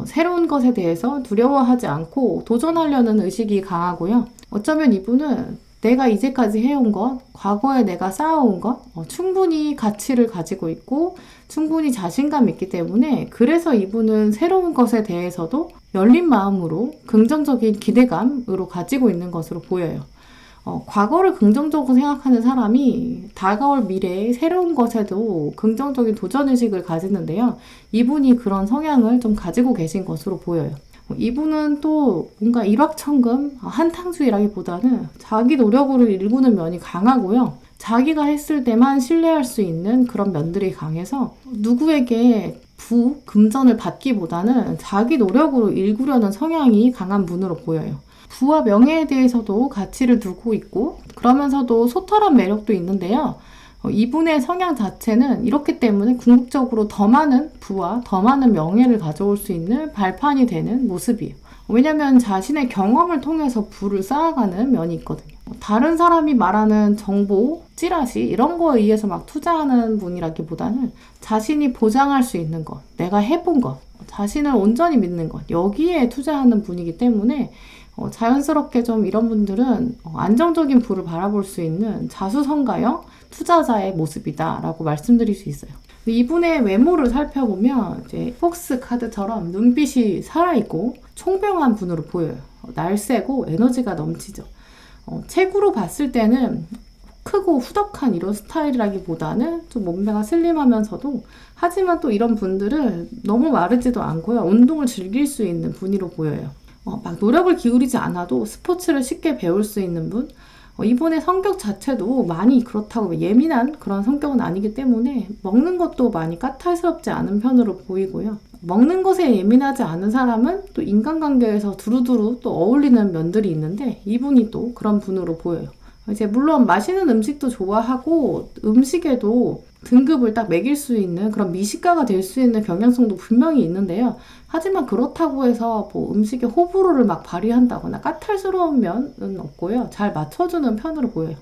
새로운 것에 대해서 두려워하지 않고 도전하려는 의식이 강하고요. 어쩌면 이분은 내가 이제까지 해온 것, 과거에 내가 쌓아온 것, 충분히 가치를 가지고 있고 충분히 자신감 있기 때문에 그래서 이분은 새로운 것에 대해서도 열린 마음으로 긍정적인 기대감으로 가지고 있는 것으로 보여요. 과거를 긍정적으로 생각하는 사람이 다가올 미래의 새로운 것에도 긍정적인 도전의식을 가지는데요. 이분이 그런 성향을 좀 가지고 계신 것으로 보여요. 이분은 또 뭔가 일확천금, 한탕주의라기보다는 자기 노력으로 일구는 면이 강하고요. 자기가 했을 때만 신뢰할 수 있는 그런 면들이 강해서 누구에게 금전을 받기보다는 자기 노력으로 일구려는 성향이 강한 분으로 보여요. 부와 명예에 대해서도 가치를 두고 있고 그러면서도 소탈한 매력도 있는데요. 이분의 성향 자체는 이렇기 때문에 궁극적으로 더 많은 부와 더 많은 명예를 가져올 수 있는 발판이 되는 모습이에요. 왜냐하면 자신의 경험을 통해서 부를 쌓아가는 면이 있거든요. 다른 사람이 말하는 정보, 찌라시 이런 거에 의해서 막 투자하는 분이라기보다는 자신이 보장할 수 있는 것, 내가 해본 것, 자신을 온전히 믿는 것 여기에 투자하는 분이기 때문에 자연스럽게 좀 이런 분들은 안정적인 부를 바라볼 수 있는 자수성가형 투자자의 모습이다라고 말씀드릴 수 있어요. 이분의 외모를 살펴보면 이제 폭스 카드처럼 눈빛이 살아있고 총명한 분으로 보여요. 날쌔고 에너지가 넘치죠. 책으로 봤을 때는 크고 후덕한 이런 스타일이라기보다는 좀 몸매가 슬림하면서도 하지만 또 이런 분들은 너무 마르지도 않고요. 운동을 즐길 수 있는 분으로 보여요. 막 노력을 기울이지 않아도 스포츠를 쉽게 배울 수 있는 분. 이분의 성격 자체도 많이 그렇다고 예민한 그런 성격은 아니기 때문에 먹는 것도 많이 까탈스럽지 않은 편으로 보이고요. 먹는 것에 예민하지 않은 사람은 또 인간관계에서 두루두루 또 어울리는 면들이 있는데 이분이 또 그런 분으로 보여요. 이제 물론 맛있는 음식도 좋아하고 음식에도 등급을 딱 매길 수 있는 그런 미식가가 될 수 있는 경향성도 분명히 있는데요. 하지만 그렇다고 해서 뭐 음식에 호불호를 막 발휘한다거나 까탈스러운 면은 없고요. 잘 맞춰주는 편으로 보여요.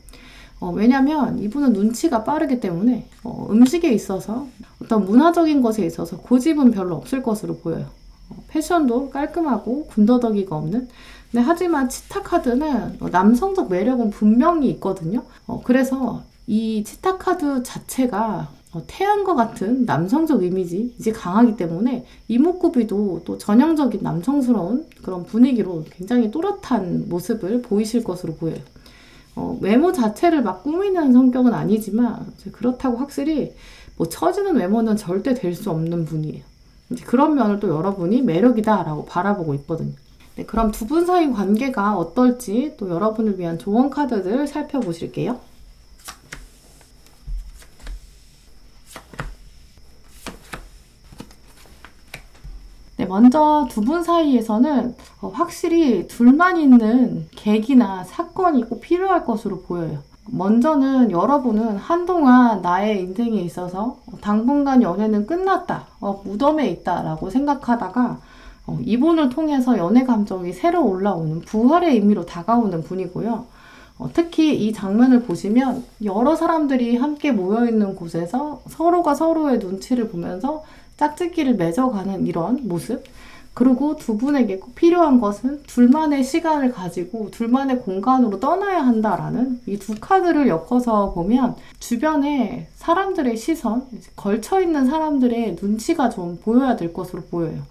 왜냐면 이분은 눈치가 빠르기 때문에 음식에 있어서 어떤 문화적인 것에 있어서 고집은 별로 없을 것으로 보여요. 패션도 깔끔하고 군더더기가 없는. 근데 하지만 치타 카드는 남성적 매력은 분명히 있거든요. 그래서 이 치타 카드 자체가 태양과 같은 남성적 이미지 이제 강하기 때문에 이목구비도 또 전형적인 남성스러운 그런 분위기로 굉장히 또렷한 모습을 보이실 것으로 보여요. 외모 자체를 막 꾸미는 성격은 아니지만 그렇다고 확실히 뭐 처지는 외모는 절대 될 수 없는 분이에요. 이제 그런 면을 또 여러분이 매력이다라고 바라보고 있거든요. 네, 그럼 두 분 사이 관계가 어떨지 또 여러분을 위한 조언 카드들 살펴보실게요. 네, 먼저 두 분 사이에서는 확실히 둘만 있는 계기나 사건이 꼭 필요할 것으로 보여요. 먼저는 여러분은 한동안 나의 인생에 있어서 당분간 연애는 끝났다, 무덤에 있다 라고 생각하다가 이분을 통해서 연애 감정이 새로 올라오는 부활의 의미로 다가오는 분이고요. 특히 이 장면을 보시면 여러 사람들이 함께 모여있는 곳에서 서로가 서로의 눈치를 보면서 짝짓기를 맺어가는 이런 모습. 그리고 두 분에게 꼭 필요한 것은 둘만의 시간을 가지고 둘만의 공간으로 떠나야 한다라는 이 두 카드를 엮어서 보면 주변에 사람들의 시선, 걸쳐있는 사람들의 눈치가 좀 보여야 될 것으로 보여요.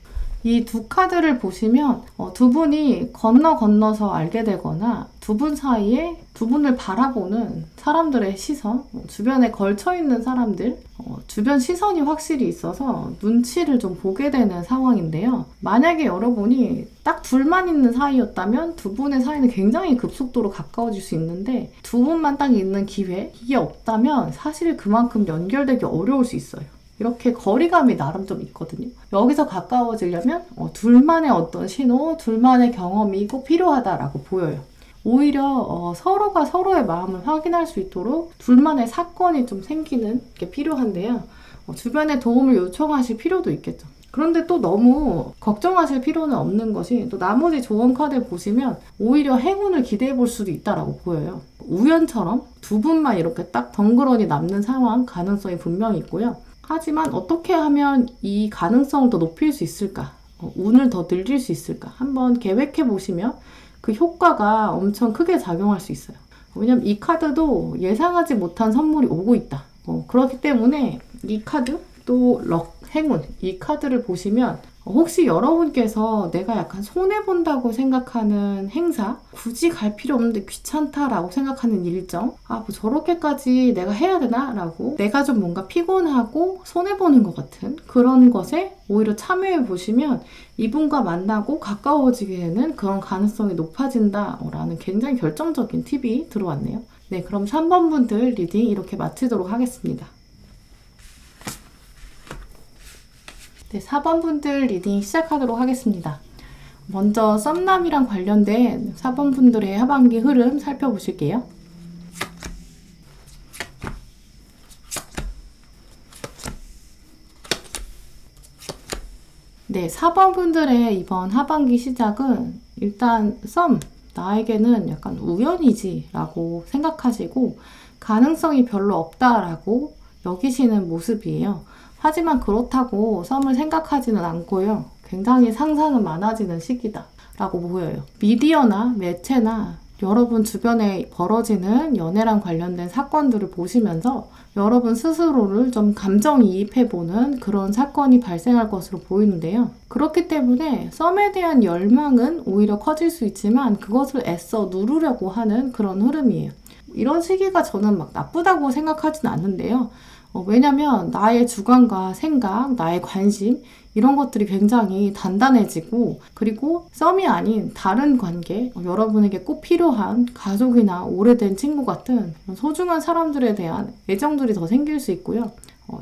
이 두 카드를 보시면 두 분이 건너서 알게 되거나 두 분 사이에 두 분을 바라보는 사람들의 시선, 주변에 걸쳐있는 사람들, 주변 시선이 확실히 있어서 눈치를 좀 보게 되는 상황인데요. 만약에 여러분이 딱 둘만 있는 사이였다면 두 분의 사이는 굉장히 급속도로 가까워질 수 있는데 두 분만 딱 있는 기회, 이게 없다면 사실 그만큼 연결되기 어려울 수 있어요. 이렇게 거리감이 나름 좀 있거든요. 여기서 가까워지려면 둘만의 어떤 신호, 둘만의 경험이 꼭 필요하다라고 보여요. 오히려 서로가 서로의 마음을 확인할 수 있도록 둘만의 사건이 좀 생기는 게 필요한데요. 주변에 도움을 요청하실 필요도 있겠죠. 그런데 또 너무 걱정하실 필요는 없는 것이 또 나머지 조언 카드 보시면 오히려 행운을 기대해 볼 수도 있다라고 보여요. 우연처럼 두 분만 이렇게 딱 덩그러니 남는 상황 가능성이 분명히 있고요. 하지만 어떻게 하면 이 가능성을 더 높일 수 있을까? 운을 더 늘릴 수 있을까? 한번 계획해 보시면 그 효과가 엄청 크게 작용할 수 있어요. 왜냐면 이 카드도 예상하지 못한 선물이 오고 있다. 그렇기 때문에 이 카드, 또 럭, 행운, 이 카드를 보시면 혹시 여러분께서 내가 약간 손해본다고 생각하는 행사, 굳이 갈 필요 없는데 귀찮다라고 생각하는 일정, 뭐 저렇게까지 내가 해야 되나? 라고 내가 좀 뭔가 피곤하고 손해보는 것 같은 그런 것에 오히려 참여해 보시면 이분과 만나고 가까워지게 되는 그런 가능성이 높아진다라는 굉장히 결정적인 팁이 들어왔네요. 네, 그럼 3번 분들 리딩 이렇게 마치도록 하겠습니다. 네, 4번 분들 리딩 시작하도록 하겠습니다. 먼저 썸남이랑 관련된 4번 분들의 하반기 흐름 살펴보실게요. 네, 4번 분들의 이번 하반기 시작은 일단 나에게는 약간 우연이지 라고 생각하시고 가능성이 별로 없다라고 여기시는 모습이에요. 하지만 그렇다고 썸을 생각하지는 않고요. 굉장히 상상은 많아지는 시기다 라고 보여요. 미디어나 매체나 여러분 주변에 벌어지는 연애랑 관련된 사건들을 보시면서 여러분 스스로를 좀 감정이입해보는 그런 사건이 발생할 것으로 보이는데요. 그렇기 때문에 썸에 대한 열망은 오히려 커질 수 있지만 그것을 애써 누르려고 하는 그런 흐름이에요. 이런 시기가 저는 막 나쁘다고 생각하지는 않는데요. 왜냐면 나의 주관과 생각, 나의 관심 이런 것들이 굉장히 단단해지고 그리고 썸이 아닌 다른 관계, 여러분에게 꼭 필요한 가족이나 오래된 친구 같은 소중한 사람들에 대한 애정들이 더 생길 수 있고요.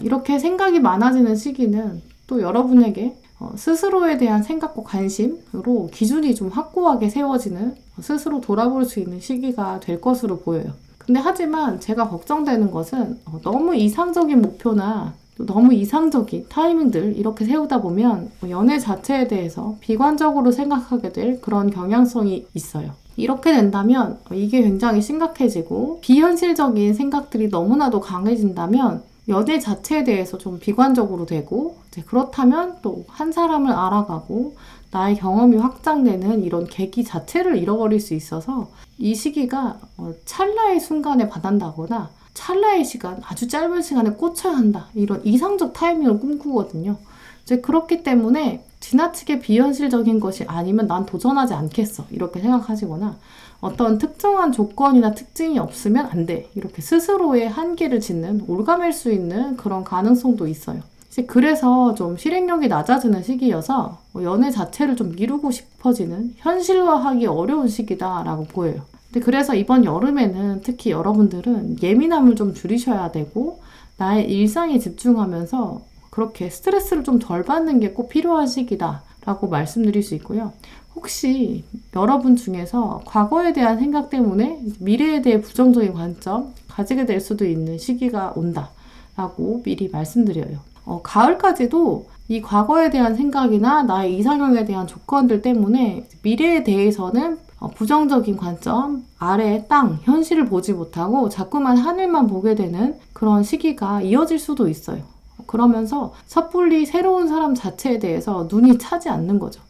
이렇게 생각이 많아지는 시기는 또 여러분에게 스스로에 대한 생각과 관심으로 기준이 좀 확고하게 세워지는 스스로 돌아볼 수 있는 시기가 될 것으로 보여요. 근데 하지만 제가 걱정되는 것은 너무 이상적인 목표나 또 너무 이상적인 타이밍들 이렇게 세우다 보면 연애 자체에 대해서 비관적으로 생각하게 될 그런 경향성이 있어요. 이렇게 된다면 이게 굉장히 심각해지고 비현실적인 생각들이 너무나도 강해진다면 연애 자체에 대해서 좀 비관적으로 되고 이제 그렇다면 또 한 사람을 알아가고 나의 경험이 확장되는 이런 계기 자체를 잃어버릴 수 있어서 이 시기가 찰나의 순간에 반한다거나 찰나의 시간, 아주 짧은 시간에 꽂혀야 한다. 이런 이상적 타이밍을 꿈꾸거든요. 이제 그렇기 때문에 지나치게 비현실적인 것이 아니면 난 도전하지 않겠어. 이렇게 생각하시거나 어떤 특정한 조건이나 특징이 없으면 안 돼. 이렇게 스스로의 한계를 짓는 올가맬 수 있는 그런 가능성도 있어요. 그래서 좀 실행력이 낮아지는 시기여서 연애 자체를 좀 미루고 싶어지는 현실화하기 어려운 시기다라고 보여요. 근데 그래서 이번 여름에는 특히 여러분들은 예민함을 좀 줄이셔야 되고 나의 일상에 집중하면서 그렇게 스트레스를 좀 덜 받는 게 꼭 필요한 시기다라고 말씀드릴 수 있고요. 혹시 여러분 중에서 과거에 대한 생각 때문에 미래에 대해 부정적인 관점 가지게 될 수도 있는 시기가 온다라고 미리 말씀드려요. 가을까지도 이 과거에 대한 생각이나 나의 이상형에 대한 조건들 때문에 미래에 대해서는 부정적인 관점, 아래, 땅, 현실을 보지 못하고 자꾸만 하늘만 보게 되는 그런 시기가 이어질 수도 있어요. 그러면서 섣불리 새로운 사람 자체에 대해서 눈이 차지 않는 거죠.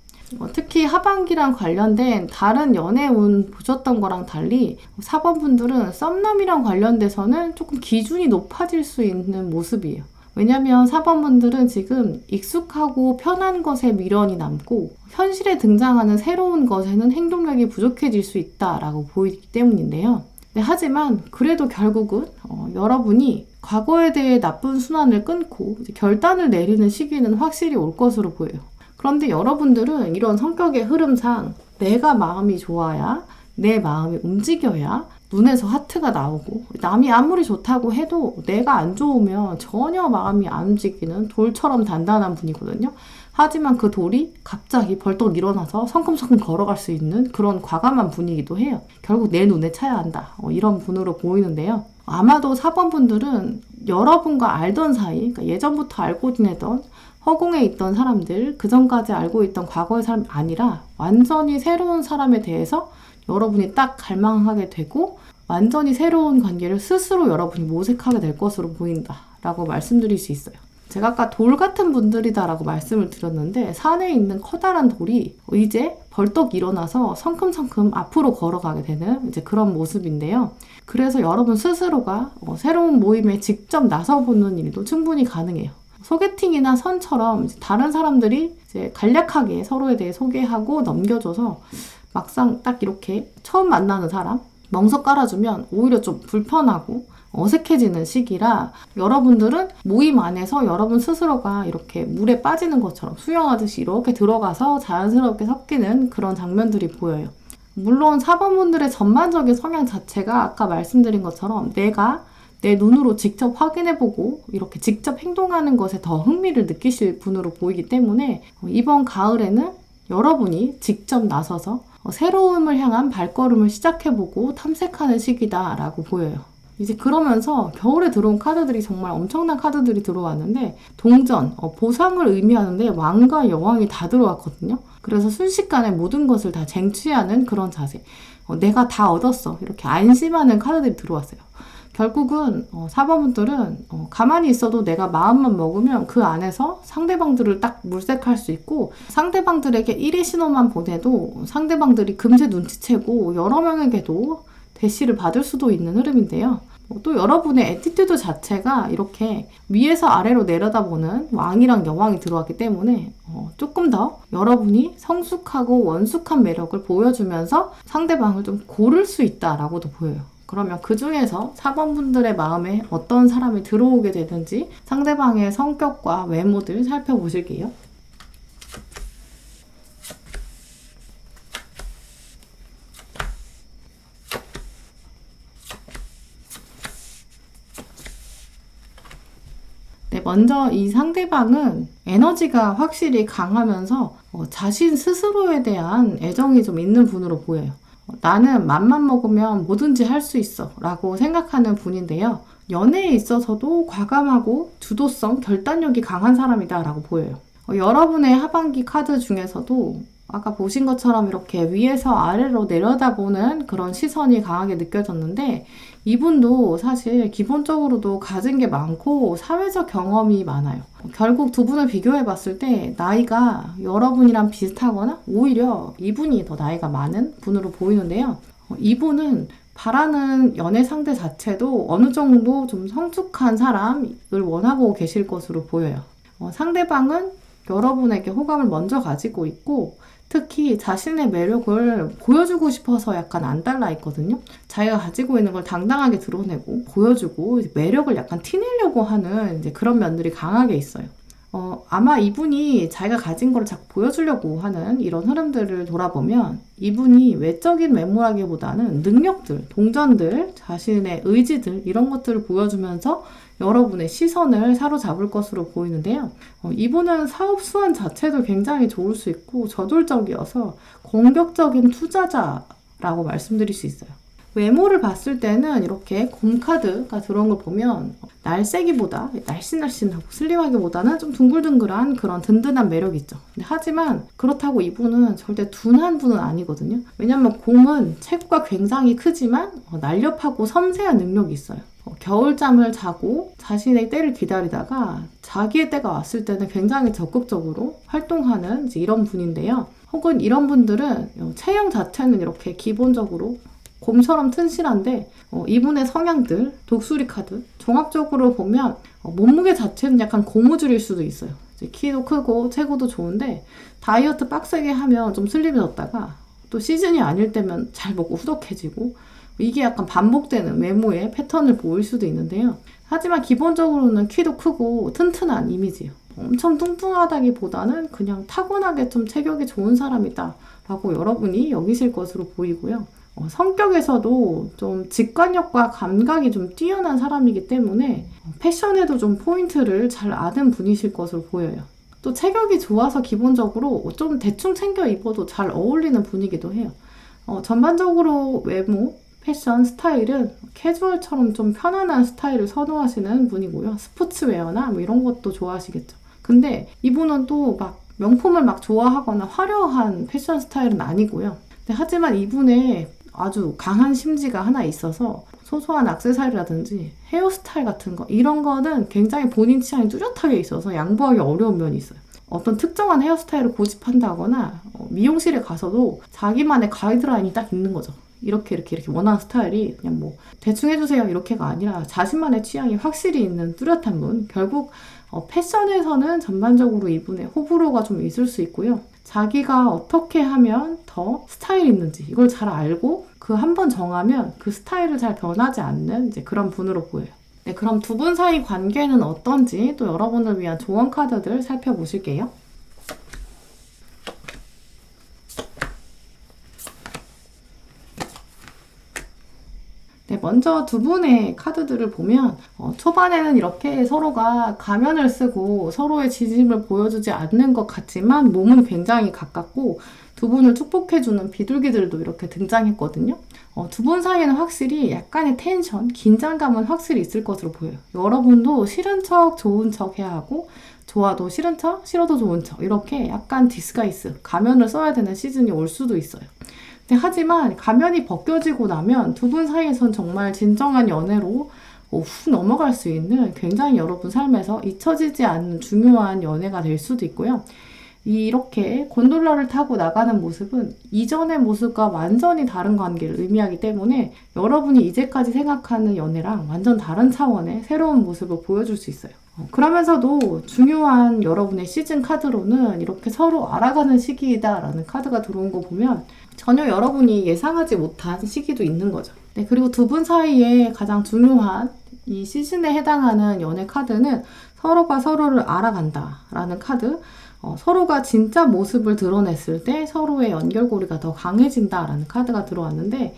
특히 하반기랑 관련된 다른 연애운 보셨던 거랑 달리 4번 분들은 썸남이랑 관련돼서는 조금 기준이 높아질 수 있는 모습이에요. 왜냐면 4번 분들은 지금 익숙하고 편한 것에 미련이 남고 현실에 등장하는 새로운 것에는 행동력이 부족해질 수 있다라고 보이기 때문인데요. 네, 하지만 그래도 결국은 여러분이 과거에 대해 나쁜 순환을 끊고 이제 결단을 내리는 시기는 확실히 올 것으로 보여요. 그런데 여러분들은 이런 성격의 흐름상 내가 마음이 좋아야 내 마음이 움직여야 눈에서 하트가 나오고 남이 아무리 좋다고 해도 내가 안 좋으면 전혀 마음이 안 움직이는 돌처럼 단단한 분이거든요. 하지만 그 돌이 갑자기 벌떡 일어나서 성큼성큼 걸어갈 수 있는 그런 과감한 분이기도 해요. 결국 내 눈에 차야 한다. 이런 분으로 보이는데요. 아마도 4번 분들은 여러분과 알던 사이, 그러니까 예전부터 알고 지내던 허공에 있던 사람들, 그 전까지 알고 있던 과거의 사람이 아니라 완전히 새로운 사람에 대해서 여러분이 딱 갈망하게 되고 완전히 새로운 관계를 스스로 여러분이 모색하게 될 것으로 보인다라고 말씀드릴 수 있어요. 제가 아까 돌 같은 분들이다라고 말씀을 드렸는데 산에 있는 커다란 돌이 이제 벌떡 일어나서 성큼성큼 앞으로 걸어가게 되는 이제 그런 모습인데요. 그래서 여러분 스스로가 새로운 모임에 직접 나서보는 일도 충분히 가능해요. 소개팅이나 선처럼 다른 사람들이 이제 간략하게 서로에 대해 소개하고 넘겨줘서 막상 딱 이렇게 처음 만나는 사람 멍석 깔아주면 오히려 좀 불편하고 어색해지는 시기라 여러분들은 모임 안에서 여러분 스스로가 이렇게 물에 빠지는 것처럼 수영하듯이 이렇게 들어가서 자연스럽게 섞이는 그런 장면들이 보여요. 물론 4번분들의 전반적인 성향 자체가 아까 말씀드린 것처럼 내가 내 눈으로 직접 확인해보고 이렇게 직접 행동하는 것에 더 흥미를 느끼실 분으로 보이기 때문에 이번 가을에는 여러분이 직접 나서서 새로움을 향한 발걸음을 시작해보고 탐색하는 시기다라고 보여요. 이제 그러면서 겨울에 들어온 카드들이 정말 엄청난 카드들이 들어왔는데 동전, 보상을 의미하는데 왕과 여왕이 다 들어왔거든요. 그래서 순식간에 모든 것을 다 쟁취하는 그런 자세. 내가 다 얻었어. 이렇게 안심하는 카드들이 들어왔어요. 결국은 4번분들은 가만히 있어도 내가 마음만 먹으면 그 안에서 상대방들을 딱 물색할 수 있고 상대방들에게 1의 신호만 보내도 상대방들이 금세 눈치채고 여러 명에게도 대시를 받을 수도 있는 흐름인데요. 또 여러분의 애티튜드 자체가 이렇게 위에서 아래로 내려다보는 왕이랑 여왕이 들어왔기 때문에 조금 더 여러분이 성숙하고 원숙한 매력을 보여주면서 상대방을 좀 고를 수 있다라고도 보여요. 그러면 그 중에서 4번분들의 마음에 어떤 사람이 들어오게 되는지 상대방의 성격과 외모들 살펴보실게요. 네, 먼저 이 상대방은 에너지가 확실히 강하면서 자신 스스로에 대한 애정이 좀 있는 분으로 보여요. 나는 맘만 먹으면 뭐든지 할 수 있어 라고 생각하는 분인데요. 연애에 있어서도 과감하고 주도성, 결단력이 강한 사람이다 라고 보여요. 여러분의 하반기 카드 중에서도 아까 보신 것처럼 이렇게 위에서 아래로 내려다보는 그런 시선이 강하게 느껴졌는데 이분도 사실 기본적으로도 가진 게 많고 사회적 경험이 많아요. 결국 두 분을 비교해 봤을 때 나이가 여러분이랑 비슷하거나 오히려 이분이 더 나이가 많은 분으로 보이는데요. 이분은 바라는 연애 상대 자체도 어느 정도 좀 성숙한 사람을 원하고 계실 것으로 보여요. 상대방은 여러분에게 호감을 먼저 가지고 있고 특히 자신의 매력을 보여주고 싶어서 약간 안달나 있거든요. 자기가 가지고 있는 걸 당당하게 드러내고 보여주고 매력을 약간 티내려고 하는 이제 그런 면들이 강하게 있어요. 아마 이분이 자기가 가진 걸 자꾸 보여주려고 하는 이런 흐름들을 돌아보면 이분이 외적인 외모라기보다는 능력들, 동전들, 자신의 의지들 이런 것들을 보여주면서 여러분의 시선을 사로잡을 것으로 보이는데요. 이분은 사업 수완 자체도 굉장히 좋을 수 있고 저돌적이어서 공격적인 투자자라고 말씀드릴 수 있어요. 외모를 봤을 때는 이렇게 곰카드가 들어온 걸 보면 날쌔기보다 날씬날씬하고 슬림하기보다는 좀 둥글둥글한 그런 든든한 매력이 있죠. 하지만 그렇다고 이분은 절대 둔한 분은 아니거든요. 왜냐면 곰은 체구가 굉장히 크지만 날렵하고 섬세한 능력이 있어요. 겨울잠을 자고 자신의 때를 기다리다가 자기의 때가 왔을 때는 굉장히 적극적으로 활동하는 이런 분인데요. 혹은 이런 분들은 체형 자체는 이렇게 기본적으로 곰처럼 튼실한데 이분의 성향들, 독수리 카드 종합적으로 보면 몸무게 자체는 약간 고무줄일 수도 있어요. 키도 크고 체구도 좋은데 다이어트 빡세게 하면 좀 슬림해졌다가 또 시즌이 아닐 때면 잘 먹고 후덕해지고 이게 약간 반복되는 외모의 패턴을 보일 수도 있는데요. 하지만 기본적으로는 키도 크고 튼튼한 이미지예요. 엄청 뚱뚱하다기보다는 그냥 타고나게 좀 체격이 좋은 사람이다 라고 여러분이 여기실 것으로 보이고요. 성격에서도 좀 직관력과 감각이 좀 뛰어난 사람이기 때문에 패션에도 좀 포인트를 잘 아는 분이실 것으로 보여요. 또 체격이 좋아서 기본적으로 좀 대충 챙겨 입어도 잘 어울리는 분이기도 해요. 전반적으로 외모, 패션 스타일은 캐주얼처럼 좀 편안한 스타일을 선호하시는 분이고요. 스포츠웨어나 뭐 이런 것도 좋아하시겠죠. 근데 이분은 또 막 명품을 막 좋아하거나 화려한 패션 스타일은 아니고요. 하지만 이분의 아주 강한 심지가 하나 있어서 소소한 액세서리라든지 헤어스타일 같은 거 이런 거는 굉장히 본인 취향이 뚜렷하게 있어서 양보하기 어려운 면이 있어요. 어떤 특정한 헤어스타일을 고집한다거나 미용실에 가서도 자기만의 가이드라인이 딱 있는 거죠. 이렇게 원하는 스타일이 그냥 뭐 대충 해주세요 이렇게가 아니라 자신만의 취향이 확실히 있는 뚜렷한 분. 결국 패션에서는 전반적으로 이분의 호불호가 좀 있을 수 있고요. 자기가 어떻게 하면 더 스타일이 있는지 이걸 잘 알고 그 한 번 정하면 그 스타일을 잘 변하지 않는 이제 그런 분으로 보여요. 네, 그럼 두 분 사이 관계는 어떤지 또 여러분을 위한 조언 카드들 살펴보실게요. 네, 먼저 두 분의 카드들을 보면 초반에는 이렇게 서로가 가면을 쓰고 서로의 진심을 보여주지 않는 것 같지만 몸은 굉장히 가깝고 두 분을 축복해주는 비둘기들도 이렇게 등장했거든요. 두 분 사이에는 확실히 약간의 텐션, 긴장감은 확실히 있을 것으로 보여요. 여러분도 싫은 척, 좋은 척 해야 하고 좋아도 싫은 척, 싫어도 좋은 척 이렇게 약간 디스가이스, 가면을 써야 되는 시즌이 올 수도 있어요. 하지만 가면이 벗겨지고 나면 두 분 사이에선 정말 진정한 연애로 훅 넘어갈 수 있는 굉장히 여러분 삶에서 잊혀지지 않는 중요한 연애가 될 수도 있고요. 이렇게 곤돌라를 타고 나가는 모습은 이전의 모습과 완전히 다른 관계를 의미하기 때문에 여러분이 이제까지 생각하는 연애랑 완전 다른 차원의 새로운 모습을 보여줄 수 있어요. 그러면서도 중요한 여러분의 시즌 카드로는 이렇게 서로 알아가는 시기이다라는 카드가 들어온 거 보면 전혀 여러분이 예상하지 못한 시기도 있는 거죠. 네, 그리고 두 분 사이에 가장 중요한 이 시즌에 해당하는 연애 카드는 서로가 서로를 알아간다라는 카드. 서로가 진짜 모습을 드러냈을 때 서로의 연결고리가 더 강해진다라는 카드가 들어왔는데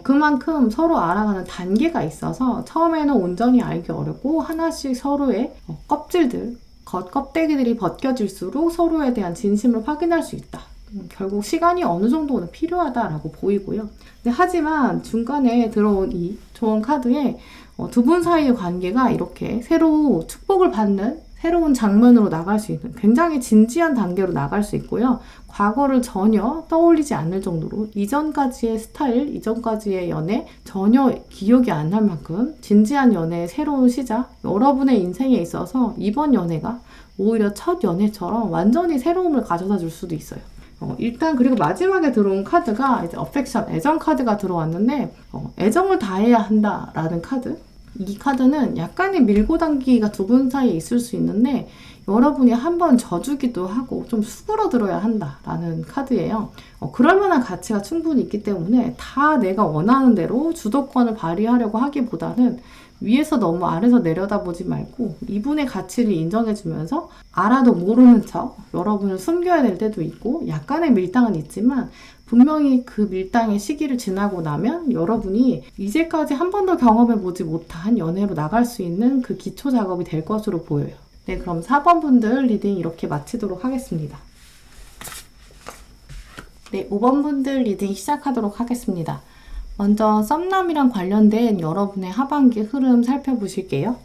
그만큼 서로 알아가는 단계가 있어서 처음에는 온전히 알기 어렵고 하나씩 서로의 껍질들, 겉껍데기들이 벗겨질수록 서로에 대한 진심을 확인할 수 있다. 결국 시간이 어느 정도는 필요하다라고 보이고요. 하지만 중간에 들어온 이 조언 카드에 두 분 사이의 관계가 이렇게 새로 축복을 받는 새로운 장면으로 나갈 수 있는 굉장히 진지한 단계로 나갈 수 있고요. 과거를 전혀 떠올리지 않을 정도로 이전까지의 스타일, 이전까지의 연애 전혀 기억이 안 날 만큼 진지한 연애의 새로운 시작, 여러분의 인생에 있어서 이번 연애가 오히려 첫 연애처럼 완전히 새로움을 가져다 줄 수도 있어요. 일단 그리고 마지막에 들어온 카드가 이제 어펙션, 애정 카드가 들어왔는데 애정을 다해야 한다라는 카드. 이 카드는 약간의 밀고 당기기가 두 분 사이에 있을 수 있는데 여러분이 한번 져주기도 하고 좀 수그러들어야 한다라는 카드예요. 그럴 만한 가치가 충분히 있기 때문에 다 내가 원하는 대로 주도권을 발휘하려고 하기보다는 위에서 너무 아래서 내려다보지 말고 이분의 가치를 인정해주면서 알아도 모르는 척 여러분을 숨겨야 될 때도 있고 약간의 밀당은 있지만 분명히 그 밀당의 시기를 지나고 나면 여러분이 이제까지 한 번도 경험해보지 못한 연애로 나갈 수 있는 그 기초 작업이 될 것으로 보여요. 네, 그럼 4번 분들 리딩 이렇게 마치도록 하겠습니다. 네, 5번 분들 리딩 시작하도록 하겠습니다. 먼저 썸남이랑 관련된 여러분의 하반기 흐름 살펴보실게요.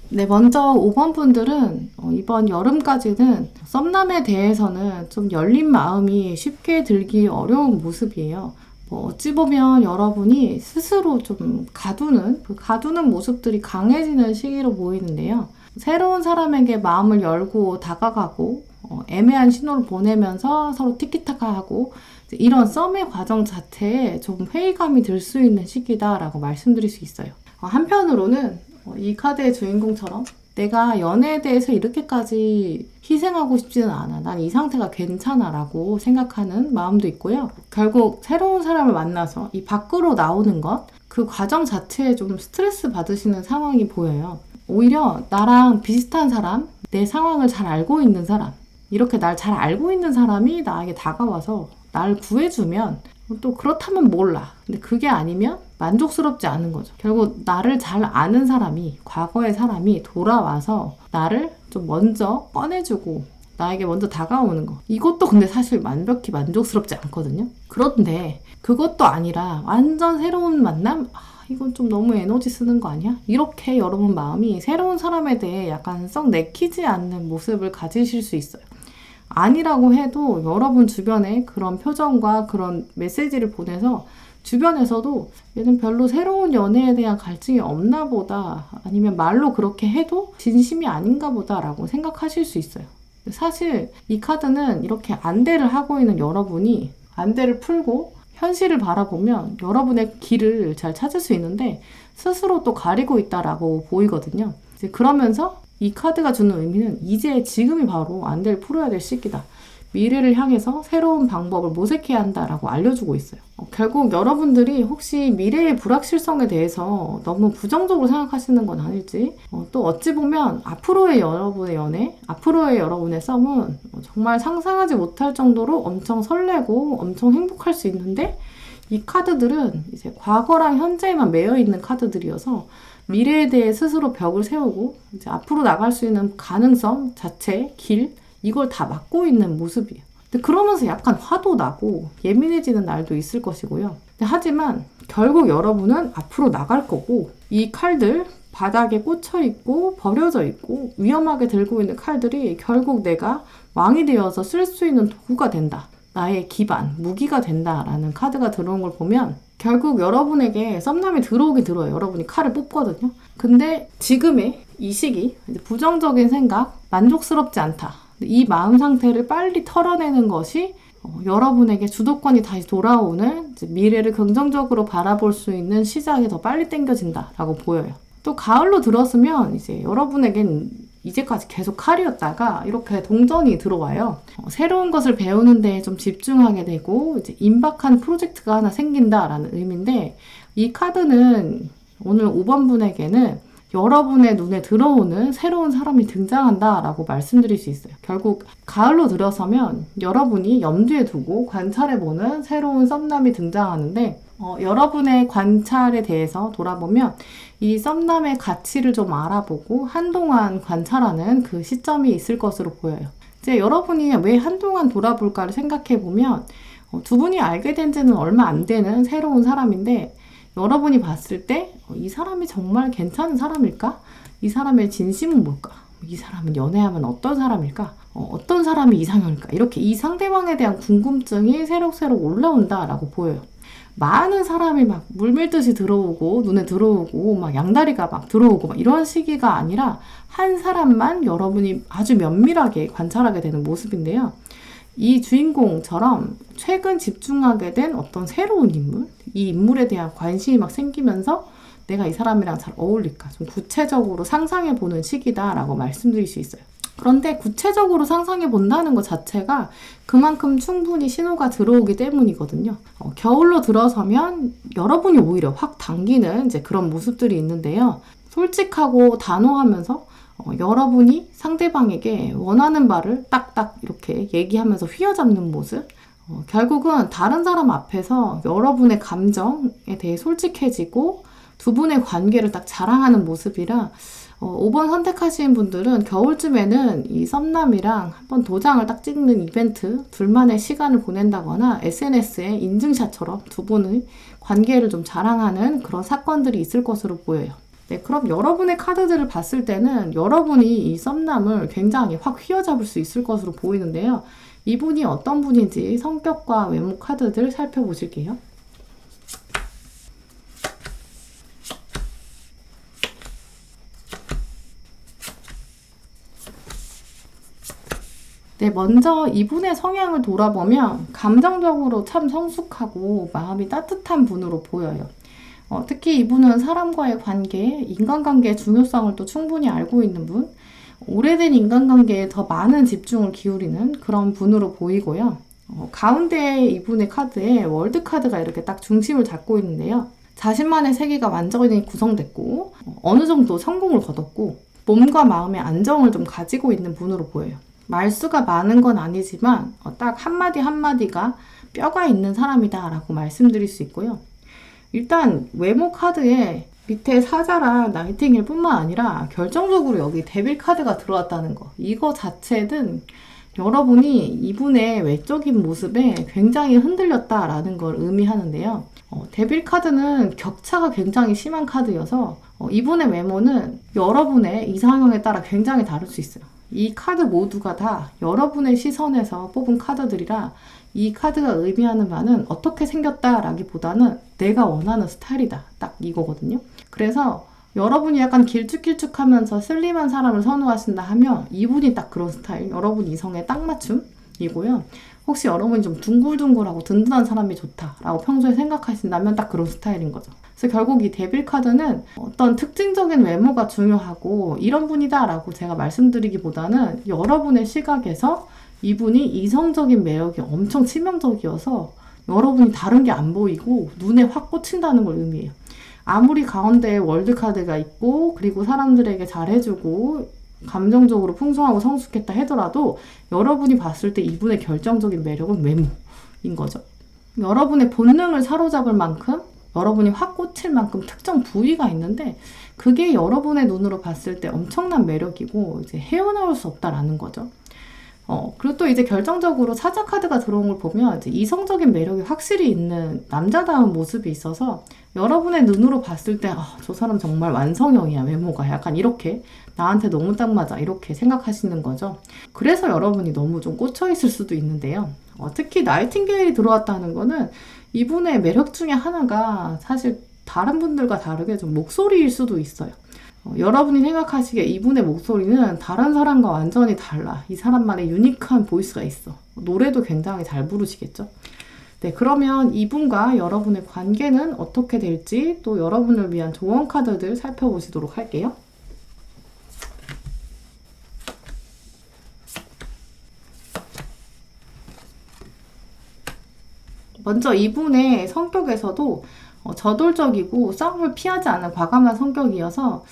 네, 먼저 5번 분들은 이번 여름까지는 썸남에 대해서는 좀 열린 마음이 쉽게 들기 어려운 모습이에요. 어찌 보면 여러분이 스스로 좀 가두는 모습들이 강해지는 시기로 보이는데요. 새로운 사람에게 마음을 열고 다가가고 애매한 신호를 보내면서 서로 티키타카하고 이런 썸의 과정 자체에 좀 회의감이 들 수 있는 시기다라고 말씀드릴 수 있어요. 한편으로는 이 카드의 주인공처럼 내가 연애에 대해서 이렇게까지 희생하고 싶지는 않아. 난 이 상태가 괜찮아 라고 생각하는 마음도 있고요. 결국 새로운 사람을 만나서 이 밖으로 나오는 것, 그 과정 자체에 좀 스트레스 받으시는 상황이 보여요. 오히려 나랑 비슷한 사람, 내 상황을 잘 알고 있는 사람, 이렇게 날 잘 알고 있는 사람이 나에게 다가와서 날 구해주면 또 그렇다면 몰라. 근데 그게 아니면 만족스럽지 않은 거죠. 결국 나를 잘 아는 사람이, 과거의 사람이 돌아와서 나를 좀 먼저 꺼내주고 나에게 먼저 다가오는 거. 이것도 근데 사실 완벽히 만족스럽지 않거든요. 그런데 그것도 아니라 완전 새로운 만남? 이건 좀 너무 에너지 쓰는 거 아니야? 이렇게 여러분 마음이 새로운 사람에 대해 약간 썩 내키지 않는 모습을 가지실 수 있어요. 아니라고 해도 여러분 주변에 그런 표정과 그런 메시지를 보내서 주변에서도 얘는 별로 새로운 연애에 대한 갈증이 없나 보다, 아니면 말로 그렇게 해도 진심이 아닌가 보다 라고 생각하실 수 있어요. 사실 이 카드는 이렇게 안대를 하고 있는 여러분이 안대를 풀고 현실을 바라보면 여러분의 길을 잘 찾을 수 있는데 스스로 또 가리고 있다라고 보이거든요. 이제 그러면서 이 카드가 주는 의미는 이제 지금이 바로 안대를 풀어야 될 시기다. 미래를 향해서 새로운 방법을 모색해야 한다라고 알려주고 있어요. 결국 여러분들이 혹시 미래의 불확실성에 대해서 너무 부정적으로 생각하시는 건 아닐지, 또 어찌 보면 앞으로의 여러분의 연애, 앞으로의 여러분의 썸은 정말 상상하지 못할 정도로 엄청 설레고 엄청 행복할 수 있는데, 이 카드들은 이제 과거랑 현재에만 매여 있는 카드들이어서 미래에 대해 스스로 벽을 세우고 이제 앞으로 나갈 수 있는 가능성 자체, 길, 이걸 다 막고 있는 모습이에요. 근데 그러면서 약간 화도 나고 예민해지는 날도 있을 것이고요. 하지만 결국 여러분은 앞으로 나갈 거고, 이 칼들 바닥에 꽂혀 있고 버려져 있고 위험하게 들고 있는 칼들이 결국 내가 왕이 되어서 쓸 수 있는 도구가 된다. 나의 기반, 무기가 된다라는 카드가 들어온 걸 보면 결국 여러분에게 썸남이 들어오긴 들어요. 여러분이 칼을 뽑거든요. 근데 지금의 이 시기, 부정적인 생각, 만족스럽지 않다. 이 마음 상태를 빨리 털어내는 것이 여러분에게 주도권이 다시 돌아오는 미래를 긍정적으로 바라볼 수 있는 시작이 더 빨리 당겨진다라고 보여요. 또 가을로 들었으면 이제 여러분에겐 이제까지 계속 칼이었다가 이렇게 동전이 들어와요. 새로운 것을 배우는 데 좀 집중하게 되고 이제 임박한 프로젝트가 하나 생긴다라는 의미인데, 이 카드는 오늘 5번 분에게는 여러분의 눈에 들어오는 새로운 사람이 등장한다라고 말씀드릴 수 있어요. 결국 가을로 들어서면 여러분이 염두에 두고 관찰해보는 새로운 썸남이 등장하는데, 여러분의 관찰에 대해서 돌아보면 이 썸남의 가치를 좀 알아보고 한동안 관찰하는 그 시점이 있을 것으로 보여요. 이제 여러분이 왜 한동안 돌아볼까를 생각해보면 두 분이 알게 된 지는 얼마 안 되는 새로운 사람인데, 여러분이 봤을 때 이 사람이 정말 괜찮은 사람일까? 이 사람의 진심은 뭘까? 이 사람은 연애하면 어떤 사람일까? 어떤 사람이 이상형일까? 이렇게 이 상대방에 대한 궁금증이 새록새록 올라온다라고 보여요. 많은 사람이 막 물밀듯이 들어오고 눈에 들어오고 막 양다리가 막 들어오고 막 이런 시기가 아니라 한 사람만 여러분이 아주 면밀하게 관찰하게 되는 모습인데요. 이 주인공처럼 최근 집중하게 된 어떤 새로운 인물, 이 인물에 대한 관심이 막 생기면서 내가 이 사람이랑 잘 어울릴까 좀 구체적으로 상상해 보는 시기다라고 말씀드릴 수 있어요. 그런데 구체적으로 상상해 본다는 것 자체가 그만큼 충분히 신호가 들어오기 때문이거든요. 겨울로 들어서면 여러분이 오히려 확 당기는 이제 그런 모습들이 있는데요. 솔직하고 단호하면서 여러분이 상대방에게 원하는 바를 딱딱 이렇게 얘기하면서 휘어잡는 모습, 결국은 다른 사람 앞에서 여러분의 감정에 대해 솔직해지고 두 분의 관계를 딱 자랑하는 모습이라 5번 선택하신 분들은 겨울쯤에는 이 썸남이랑 한번 도장을 딱 찍는 이벤트, 둘만의 시간을 보낸다거나 SNS에 인증샷처럼 두 분의 관계를 좀 자랑하는 그런 사건들이 있을 것으로 보여요. 네, 그럼 여러분의 카드들을 봤을 때는 여러분이 이 썸남을 굉장히 확 휘어잡을 수 있을 것으로 보이는데요. 이분이 어떤 분인지 성격과 외모 카드들 살펴보실게요. 네, 먼저 이분의 성향을 돌아보면 감정적으로 참 성숙하고 마음이 따뜻한 분으로 보여요. 특히 이분은 사람과의 관계, 인간관계의 중요성을 또 충분히 알고 있는 분, 오래된 인간관계에 더 많은 집중을 기울이는 그런 분으로 보이고요. 가운데 이분의 카드에 월드 카드가 이렇게 딱 중심을 잡고 있는데요. 자신만의 세계가 완전히 구성됐고 어느 정도 성공을 거뒀고 몸과 마음의 안정을 좀 가지고 있는 분으로 보여요. 말수가 많은 건 아니지만 딱 한마디 한마디가 뼈가 있는 사람이다 라고 말씀드릴 수 있고요. 일단 외모 카드에 밑에 사자랑 나이팅힐 뿐만 아니라 결정적으로 여기 데빌 카드가 들어왔다는 거, 이거 자체는 여러분이 이분의 외적인 모습에 굉장히 흔들렸다라는 걸 의미하는데요. 데빌 카드는 격차가 굉장히 심한 카드여서 이분의 외모는 여러분의 이상형에 따라 굉장히 다를 수 있어요. 이 카드 모두가 다 여러분의 시선에서 뽑은 카드들이라 이 카드가 의미하는 바는 어떻게 생겼다라기보다는 내가 원하는 스타일이다. 딱 이거거든요. 그래서 여러분이 약간 길쭉길쭉하면서 슬림한 사람을 선호하신다 하면 이분이 딱 그런 스타일, 여러분 이성에 딱 맞춤이고요. 혹시 여러분이 좀 둥글둥글하고 든든한 사람이 좋다라고 평소에 생각하신다면 딱 그런 스타일인 거죠. 그래서 결국 이 데빌 카드는 어떤 특징적인 외모가 중요하고 이런 분이다라고 제가 말씀드리기보다는 여러분의 시각에서 이분이 이성적인 매력이 엄청 치명적이어서 여러분이 다른 게 안 보이고 눈에 확 꽂힌다는 걸 의미해요. 아무리 가운데에 월드카드가 있고 그리고 사람들에게 잘해주고 감정적으로 풍성하고 성숙했다 하더라도 여러분이 봤을 때 이분의 결정적인 매력은 외모인 거죠. 여러분의 본능을 사로잡을 만큼 여러분이 확 꽂힐 만큼 특정 부위가 있는데 그게 여러분의 눈으로 봤을 때 엄청난 매력이고 이제 헤어나올 수 없다라는 거죠. 그리고 또 이제 결정적으로 사자 카드가 들어온 걸 보면 이제 이성적인 매력이 확실히 있는 남자다운 모습이 있어서 여러분의 눈으로 봤을 때 저 사람 정말 완성형이야 외모가 약간 이렇게 나한테 너무 딱 맞아 이렇게 생각하시는 거죠. 그래서 여러분이 너무 좀 꽂혀 있을 수도 있는데요. 특히 나이팅게일이 들어왔다는 거는 이분의 매력 중에 하나가 사실 다른 분들과 다르게 좀 목소리일 수도 있어요. 여러분이 생각하시기에 이분의 목소리는 다른 사람과 완전히 달라. 이 사람만의 유니크한 보이스가 있어. 노래도 굉장히 잘 부르시겠죠? 네, 그러면 이분과 여러분의 관계는 어떻게 될지 또 여러분을 위한 조언 카드들 살펴보시도록 할게요. 먼저 이분의 성격에서도 저돌적이고 싸움을 피하지 않는 과감한 성격이어서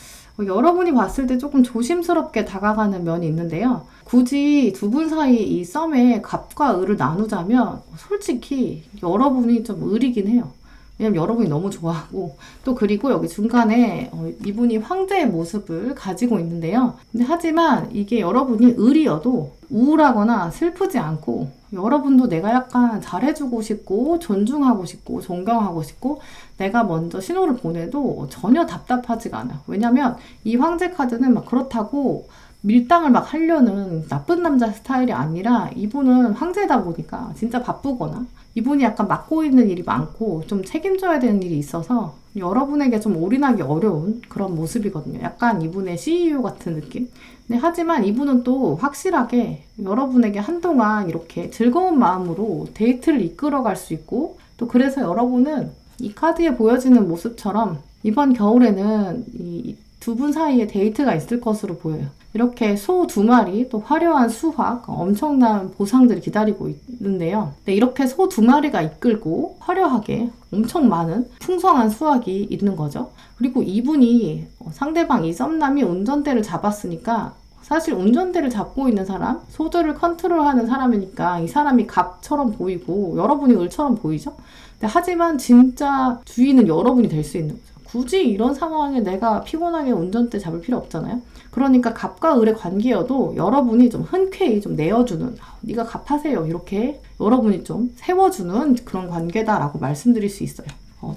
여러분이 봤을 때 조금 조심스럽게 다가가는 면이 있는데요. 굳이 두 분 사이 이 썸의 갑과 을을 나누자면 솔직히 여러분이 좀 을이긴 해요. 왜냐면 여러분이 너무 좋아하고 또 그리고 여기 중간에 이분이 황제의 모습을 가지고 있는데요. 근데 하지만 이게 여러분이 을이어도 우울하거나 슬프지 않고 여러분도 내가 약간 잘해주고 싶고 존중하고 싶고 존경하고 싶고 내가 먼저 신호를 보내도 전혀 답답하지가 않아요. 왜냐면 이 황제 카드는 막 그렇다고 밀당을 막 하려는 나쁜 남자 스타일이 아니라 이분은 황제다 보니까 진짜 바쁘거나 이분이 약간 맡고 있는 일이 많고 좀 책임져야 되는 일이 있어서 여러분에게 좀 올인하기 어려운 그런 모습이거든요. 약간 이분의 CEO 같은 느낌? 네, 하지만 이분은 또 확실하게 여러분에게 한동안 이렇게 즐거운 마음으로 데이트를 이끌어갈 수 있고 또 그래서 여러분은 이 카드에 보여지는 모습처럼 이번 겨울에는 이 두 분 사이에 데이트가 있을 것으로 보여요. 이렇게 소 2마리, 또 화려한 수확, 엄청난 보상들이 기다리고 있는데요. 네, 이렇게 소 2마리가 이끌고 화려하게 엄청 많은 풍성한 수확이 있는 거죠. 그리고 이분이 상대방 이 썸남이 운전대를 잡았으니까 사실 운전대를 잡고 있는 사람, 소들을 컨트롤하는 사람이니까 이 사람이 갑처럼 보이고 여러분이 을처럼 보이죠? 네, 하지만 진짜 주인은 여러분이 될 수 있는 거죠. 굳이 이런 상황에 내가 피곤하게 운전대 잡을 필요 없잖아요. 그러니까 갑과 을의 관계여도 여러분이 좀 흔쾌히 좀 내어주는 네가 갑하세요 이렇게 여러분이 좀 세워주는 그런 관계다라고 말씀드릴 수 있어요.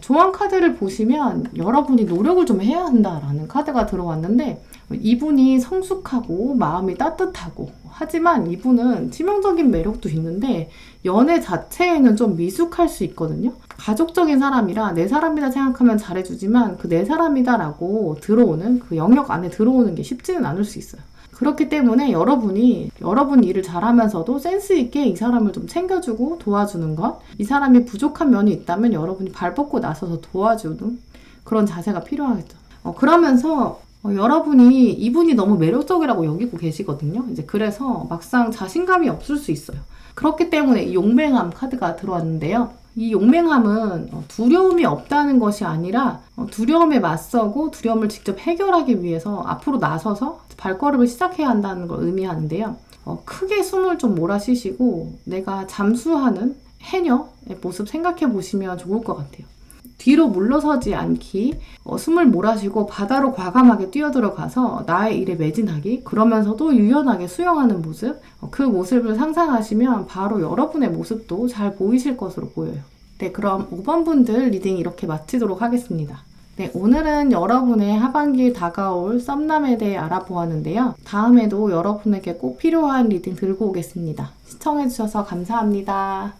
조언 카드를 보시면 여러분이 노력을 좀 해야 한다라는 카드가 들어왔는데 이분이 성숙하고 마음이 따뜻하고 하지만 이분은 치명적인 매력도 있는데 연애 자체에는 좀 미숙할 수 있거든요. 가족적인 사람이라 내 사람이다 생각하면 잘해주지만 그 내 사람이다 라고 들어오는 그 영역 안에 들어오는 게 쉽지는 않을 수 있어요. 그렇기 때문에 여러분이 여러분 일을 잘하면서도 센스 있게 이 사람을 좀 챙겨주고 도와주는 것, 이 사람이 부족한 면이 있다면 여러분이 발 뻗고 나서서 도와주는 그런 자세가 필요하겠죠. 그러면서 여러분이 이분이 너무 매력적이라고 여기고 계시거든요. 이제 그래서 막상 자신감이 없을 수 있어요. 그렇기 때문에 이 용맹함 카드가 들어왔는데요. 이 용맹함은 두려움이 없다는 것이 아니라 두려움에 맞서고 두려움을 직접 해결하기 위해서 앞으로 나서서 발걸음을 시작해야 한다는 걸 의미하는데요. 크게 숨을 좀 몰아쉬시고 내가 잠수하는 해녀의 모습 생각해 보시면 좋을 것 같아요. 뒤로 물러서지 않기, 숨을 몰아쉬고 바다로 과감하게 뛰어들어가서 나의 일에 매진하기, 그러면서도 유연하게 수영하는 모습, 그 모습을 상상하시면 바로 여러분의 모습도 잘 보이실 것으로 보여요. 네, 그럼 5번 분들 리딩 이렇게 마치도록 하겠습니다. 네, 오늘은 여러분의 하반기에 다가올 썸남에 대해 알아보았는데요. 다음에도 여러분에게 꼭 필요한 리딩 들고 오겠습니다. 시청해주셔서 감사합니다.